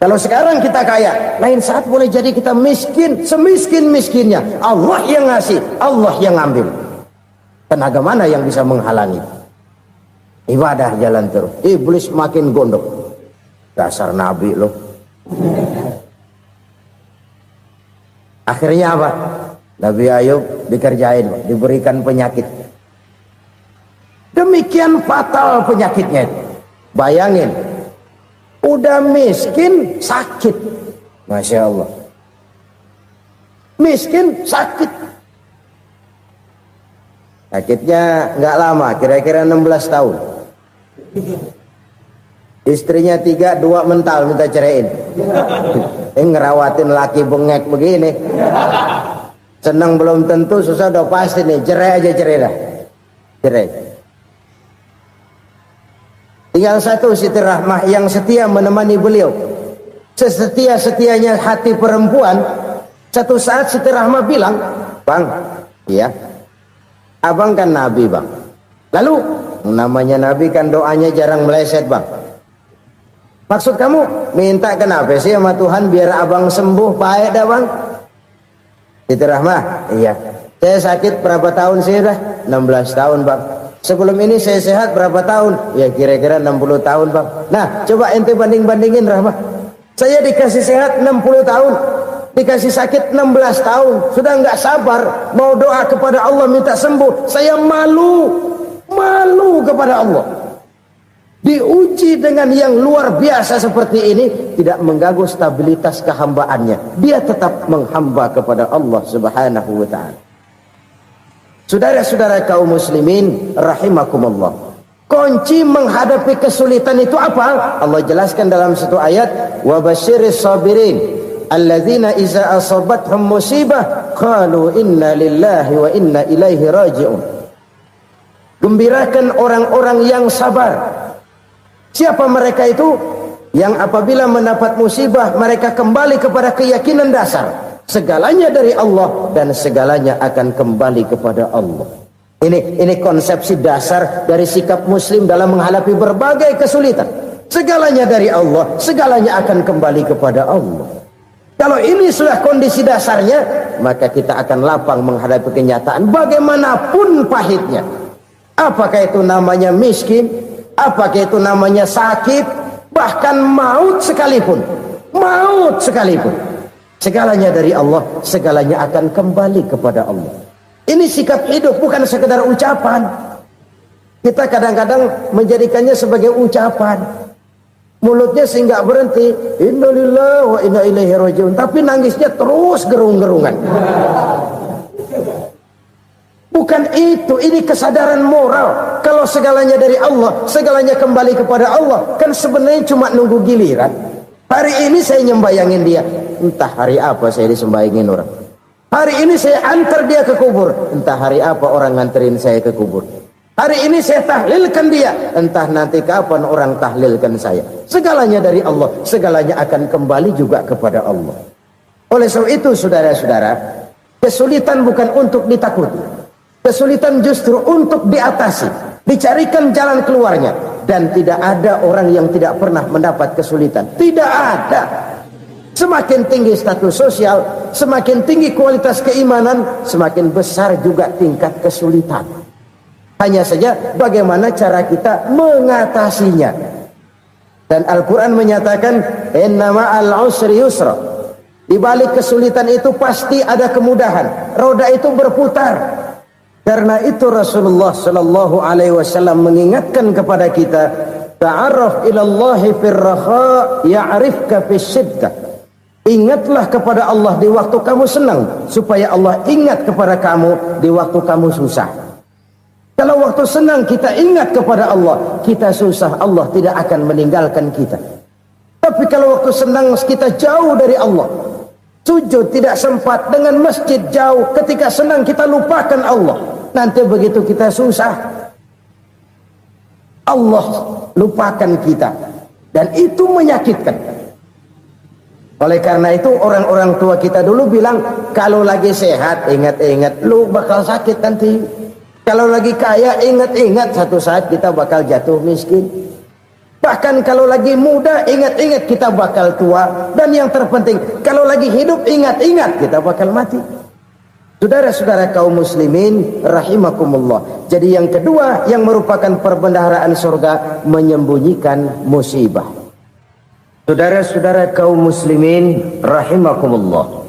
Kalau sekarang kita kaya, lain saat boleh jadi kita miskin, semiskin-miskinnya. Allah yang ngasih, Allah yang ambil. Tenaga mana yang bisa menghalangi? Ibadah jalan terus. Iblis makin gondok. Dasar Nabi loh. Akhirnya apa? Nabi Ayub dikerjain, diberikan penyakit. Demikian fatal penyakitnya. Bayangin, udah miskin sakit. Masya Allah. Miskin sakit. Sakitnya nggak lama, kira-kira 16 tahun. Istrinya 3, 2 mental minta ceraiin. Ngerawatin laki bengek begini. Senang belum tentu, susah udah pasti nih. Cerai aja, cerai dah. Cerai. Tinggal satu Siti Rahmah yang setia menemani beliau. Sesetia-setianya hati perempuan. Satu saat Siti Rahmah bilang, "Bang, iya, abang kan Nabi, Bang. Lalu, namanya Nabi kan doanya jarang meleset, Bang. Maksud kamu minta kenapa sih sama Tuhan biar abang sembuh baik dah, Bang?" Siti Rahmah, iya. Saya sakit berapa tahun sih dah? 16 tahun, Bang. Sebelum ini saya sehat berapa tahun? Ya kira-kira 60 tahun, Bang. Nah, coba ente banding-bandingin, Rahmah. Saya dikasih sehat 60 tahun, dikasih sakit 16 tahun. Sudah nggak sabar mau doa kepada Allah minta sembuh. Saya malu kepada Allah. Diuji dengan yang luar biasa seperti ini, tidak mengganggu stabilitas kehambaannya. Dia tetap menghamba kepada Allah Subhanahu wa ta'ala. Saudara-saudara kaum muslimin rahimakumullah. Kunci menghadapi kesulitan itu apa? Allah jelaskan dalam satu ayat, wa basyiris sabirin alladzina iza asabathum musibah qalu inna lillahi wa inna ilaihi raji'un. Gembirakan orang-orang yang sabar. Siapa mereka itu? yang apabila mendapat musibah mereka kembali kepada keyakinan dasar segalanya dari Allah dan segalanya akan kembali kepada Allah. Ini konsepsi dasar dari sikap muslim dalam menghadapi berbagai kesulitan. Segalanya dari Allah, segalanya akan kembali kepada Allah. Kalau ini sudah kondisi dasarnya, maka kita akan lapang menghadapi kenyataan bagaimanapun pahitnya. Apakah itu namanya miskin, apakah itu namanya sakit, bahkan maut sekalipun. Maut sekalipun. Segalanya dari Allah, segalanya akan kembali kepada Allah. Ini sikap hidup, bukan sekedar ucapan. Kita kadang-kadang menjadikannya sebagai ucapan. Mulutnya sehingga berhenti, innalillahi wa inna ilaihi rajiun, tapi nangisnya terus gerung-gerungan. Bukan itu, ini kesadaran moral. Kalau segalanya dari Allah, segalanya kembali kepada Allah, kan sebenarnya cuma nunggu giliran. Hari ini saya nyembayangin dia, entah hari apa saya disembayangin orang. Hari ini saya antar dia ke kubur, entah hari apa orang nganterin saya ke kubur. Hari ini saya tahlilkan dia, entah nanti kapan orang tahlilkan saya. Segalanya dari Allah, segalanya akan kembali juga kepada Allah. Oleh sebab itu saudara-saudara, kesulitan bukan untuk ditakuti. Kesulitan justru untuk diatasi, dicarikan jalan keluarnya. Dan tidak ada orang yang tidak pernah mendapat kesulitan. Tidak ada. Semakin tinggi status sosial, semakin tinggi kualitas keimanan, semakin besar juga tingkat kesulitan. Hanya saja bagaimana cara kita mengatasinya. Dan Al-Quran menyatakan, inna ma'al usri yusra. Di balik kesulitan itu pasti ada kemudahan. Roda itu berputar. Karena itu Rasulullah sallallahu alaihi wasallam mengingatkan kepada kita, ta'arraf ilallahi fir raha ya'rifka fis syiddah. Ingatlah kepada Allah di waktu kamu senang, supaya Allah ingat kepada kamu di waktu kamu susah. Kalau waktu senang kita ingat kepada Allah, kita susah, Allah tidak akan meninggalkan kita. Tapi kalau waktu senang kita jauh dari Allah, sujud tidak sempat, dengan masjid jauh, ketika senang kita lupakan Allah. Nanti begitu kita susah, Allah lupakan kita. Dan itu menyakitkan. Oleh karena itu orang-orang tua kita dulu bilang, kalau lagi sehat ingat-ingat lu bakal sakit nanti. Kalau lagi kaya ingat-ingat satu saat kita bakal jatuh miskin. Bahkan kalau lagi muda ingat-ingat kita bakal tua. Dan yang terpenting, kalau lagi hidup ingat-ingat kita bakal mati. Saudara-saudara kaum muslimin rahimakumullah. Jadi yang kedua yang merupakan perbendaharaan surga, menyembunyikan musibah. Saudara-saudara kaum muslimin rahimakumullah.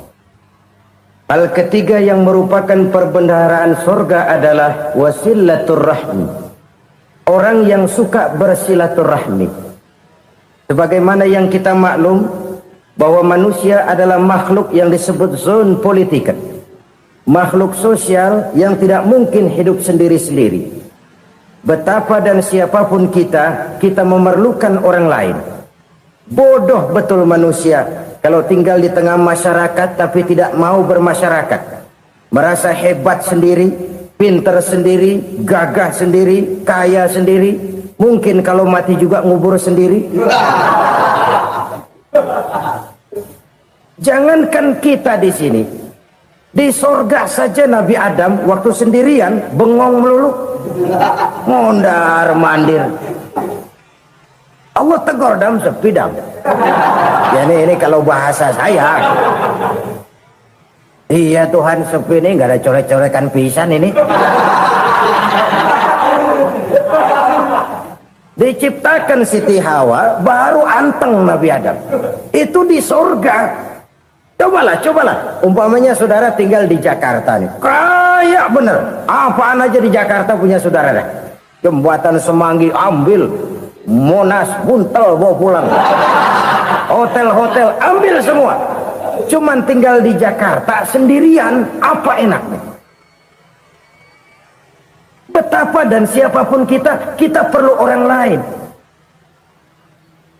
Hal ketiga yang merupakan perbendaharaan surga adalah wasilatur rahmi. Orang yang suka bersilaturahmi. Sebagaimana yang kita maklum bahwa manusia adalah makhluk yang disebut zon politikan. Makhluk sosial yang tidak mungkin hidup sendiri-sendiri. Betapa dan siapapun kita memerlukan orang lain. Bodoh betul manusia kalau tinggal di tengah masyarakat tapi tidak mau bermasyarakat. Merasa hebat sendiri, pintar sendiri, gagah sendiri, kaya sendiri. Mungkin kalau mati juga ngubur sendiri. Jangankan kita di sini, di sorga saja Nabi Adam waktu sendirian bengong melulu, mondar mandir. Allah tegur dam sepi dam. Ya ini kalau bahasa saya. Iya Tuhan sepi ini nggak ada coret-corekan pisan ini. Diciptakan Siti Hawa baru anteng Nabi Adam. Itu di sorga. Cobalah. Umpamanya saudara tinggal di Jakarta nih. Kaya bener. Apaan aja di Jakarta punya saudara dah. Jembatan Semanggi ambil. Monas buntel bawa pulang. Hotel-hotel ambil semua. Cuman tinggal di Jakarta sendirian, apa enaknya? Betapa dan siapapun kita perlu orang lain.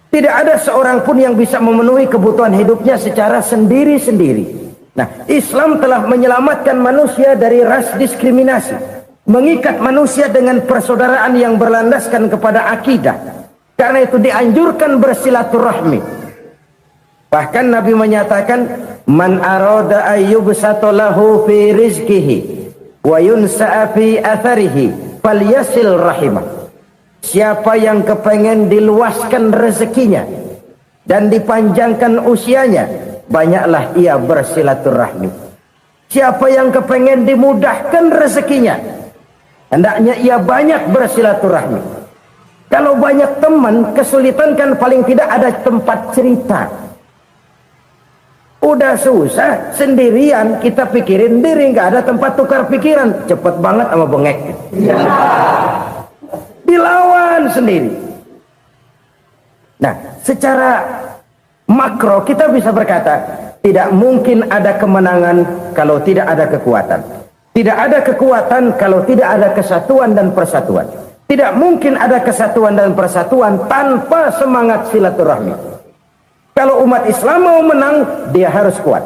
Tidak ada seorang pun yang bisa memenuhi kebutuhan hidupnya secara sendiri-sendiri. Nah, Islam telah menyelamatkan manusia dari ras diskriminasi. Mengikat manusia dengan persaudaraan yang berlandaskan kepada akidah. Karena itu dianjurkan bersilaturahmi. Bahkan Nabi menyatakan, man arada ayyubsata lahu fi rizqihi wa yunsa'a fi atharihi falyasil rahimah. Siapa yang kepengen diluaskan rezekinya dan dipanjangkan usianya, banyaklah ia bersilaturahmi. Siapa yang kepengen dimudahkan rezekinya, hendaknya ia banyak bersilaturahmi. Kalau banyak teman, kesulitan kan paling tidak ada tempat cerita. Udah susah sendirian, kita pikirin diri, nggak ada tempat tukar pikiran. Cepet banget sama bengek. Dilawan sendiri. Nah, secara makro kita bisa berkata, tidak mungkin ada kemenangan kalau tidak ada kekuatan. Tidak ada kekuatan kalau tidak ada kesatuan dan persatuan. Tidak mungkin ada kesatuan dan persatuan tanpa semangat silaturahmi. Kalau umat Islam mau menang, dia harus kuat.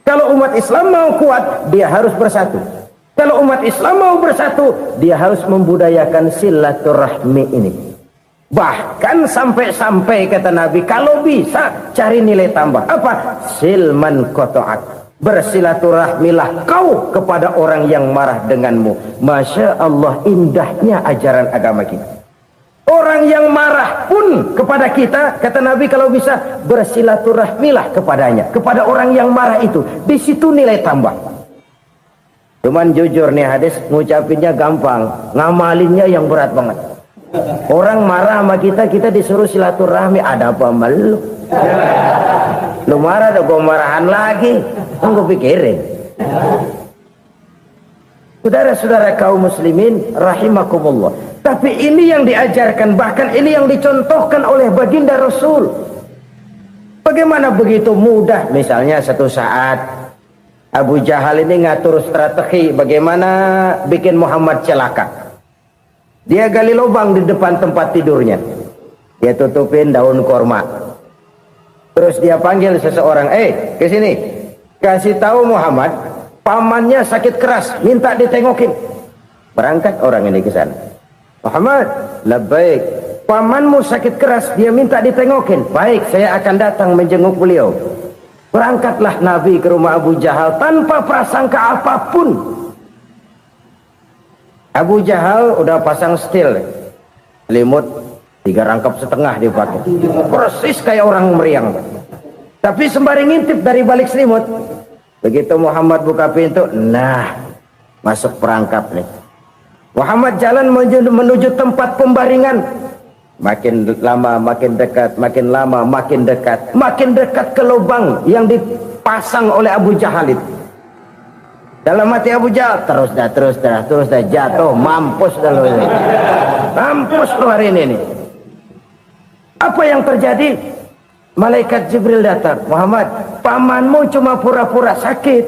Kalau umat Islam mau kuat, dia harus bersatu. Kalau umat Islam mau bersatu, dia harus membudayakan silaturahmi ini. Bahkan sampai-sampai kata Nabi, kalau bisa cari nilai tambah. Apa? Silman koto'ak. Bersilaturahmilah kau kepada orang yang marah denganmu. Masya Allah, indahnya ajaran agama kita. Orang yang marah pun kepada kita, kata Nabi, kalau bisa bersilaturahmilah kepadanya, kepada orang yang marah itu. Di situ nilai tambah. Cuman jujur nih hadis, ngucapinnya gampang, ngamalinnya yang berat banget. Orang marah sama kita, kita disuruh silaturahmi, ada apa malu? Lu marah, ada gua marahan lagi, tunggu pikirin. Saudara-saudara kaum muslimin rahimakumullah. Tapi ini yang diajarkan, bahkan ini yang dicontohkan oleh baginda Rasul. Bagaimana begitu mudah, misalnya satu saat Abu Jahal ini ngatur strategi bagaimana bikin Muhammad celaka. Dia gali lubang di depan tempat tidurnya. Dia tutupin daun korma. Terus dia panggil seseorang, ke sini. Kasih tahu Muhammad, pamannya sakit keras, minta ditengokin. Berangkat orang ini ke sana. Muhammad, labbaik. Pamanmu sakit keras, dia minta ditengokin. Baik, saya akan datang menjenguk beliau. Berangkatlah Nabi ke rumah Abu Jahal tanpa prasangka apapun. Abu Jahal udah pasang setil, selimut 3 rangkap setengah dipakai, persis kayak orang meriang. Tapi sembari ngintip dari balik selimut, begitu Muhammad buka pintu, nah masuk perangkap nih. Muhammad jalan menuju tempat pembaringan. Makin lama makin dekat, makin lama makin dekat, makin dekat ke lubang yang dipasang oleh Abu Jahal itu. Dalam hati Abu Jahal, terus dah jatuh, mampus dah lo ini. Mampus lo hari ini nih. Apa yang terjadi? Malaikat Jibril datang. Muhammad, pamanmu cuma pura-pura sakit.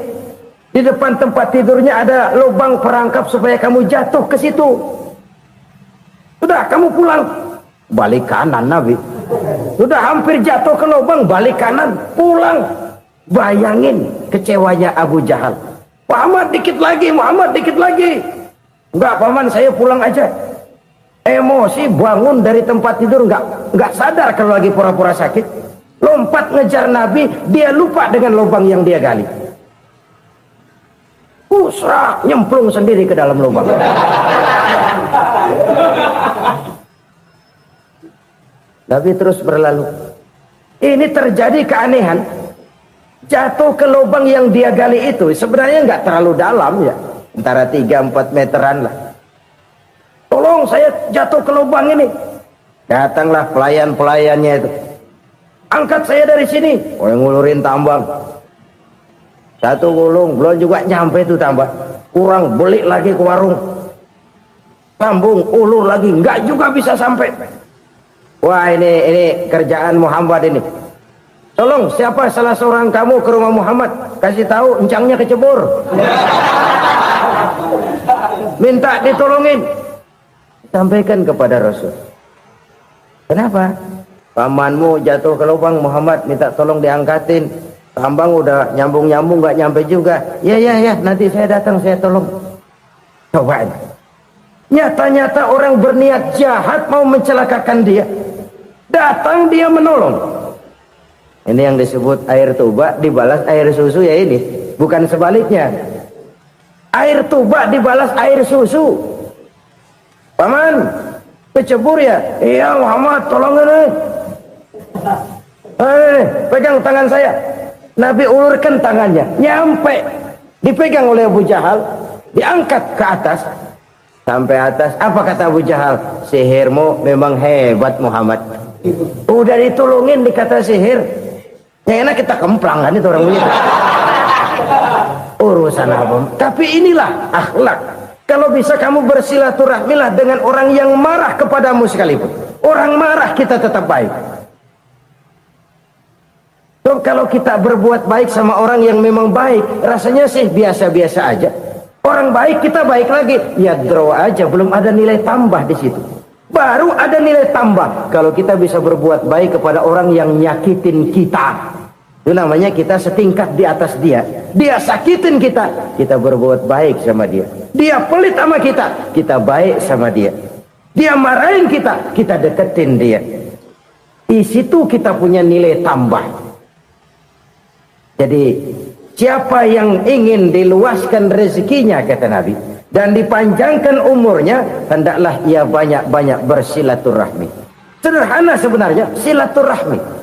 Di depan tempat tidurnya ada lubang perangkap supaya kamu jatuh ke situ. Sudah, kamu pulang. Balik kanan Nabi. Sudah hampir jatuh ke lubang, balik kanan, pulang. Bayangin kecewanya Abu Jahal. Muhammad dikit lagi, Muhammad dikit lagi. Enggak, paman, saya pulang aja. Emosi bangun dari tempat tidur, enggak sadar kalau lagi pura-pura sakit. Lompat ngejar Nabi, dia lupa dengan lubang yang dia gali. Usrak, nyemplung sendiri ke dalam lubang. Nabi terus berlalu. Ini terjadi keanehan. Jatuh ke lubang yang dia gali itu sebenarnya nggak terlalu dalam ya, antara 3-4 meteran lah. Tolong, saya jatuh ke lubang ini. Datanglah pelayan-pelayannya itu. Angkat saya dari sini. Oh, yang ngulurin tambang. Satu gulung, belum juga nyampe itu tambang. Kurang, beli lagi ke warung. Sambung, ulur lagi, nggak juga bisa sampai. Wah, ini kerjaan Muhammad ini. Tolong, siapa salah seorang kamu ke rumah Muhammad, kasih tahu encangnya kecebur. Minta ditolongin. Sampaikan kepada Rasul. Kenapa? Pamanmu jatuh ke lubang, Muhammad minta tolong diangkatin. Tambang udah nyambung-nyambung nggak nyampe juga. Ya, nanti saya datang, saya tolong. Coba. Nyata-nyata orang berniat jahat mau mencelakakan dia. Datang dia menolong. Ini yang disebut air tuba dibalas air susu ya ini. Bukan sebaliknya. Air tuba dibalas air susu. Paman, kecebur ya? Iya Muhammad, tolong ini. Pegang tangan saya. Nabi ulurkan tangannya. Nyampe. Dipegang oleh Abu Jahal. Diangkat ke atas. Sampai atas. Apa kata Abu Jahal? Sihirmu memang hebat Muhammad. Udah ditolongin dikata sihir. Ya enak kita kemplang kan itu orang begitu. Urusan apa? Tapi inilah akhlak. Kalau bisa kamu bersilaturahmilah dengan orang yang marah kepadamu sekalipun. Orang marah kita tetap baik. So, kalau kita berbuat baik sama orang yang memang baik, rasanya sih biasa-biasa aja. Orang baik kita baik lagi, ya draw aja, belum ada nilai tambah di situ. Baru ada nilai tambah kalau kita bisa berbuat baik kepada orang yang nyakitin kita. Itu namanya kita setingkat di atas dia. Dia sakitin kita, kita berbuat baik sama dia. Dia pelit sama kita, kita baik sama dia. Dia marahin kita, kita deketin dia. Di situ kita punya nilai tambah. Jadi siapa yang ingin diluaskan rezekinya kata Nabi dan dipanjangkan umurnya, hendaklah ia banyak-banyak bersilaturahmi. Sederhana sebenarnya silaturahmi.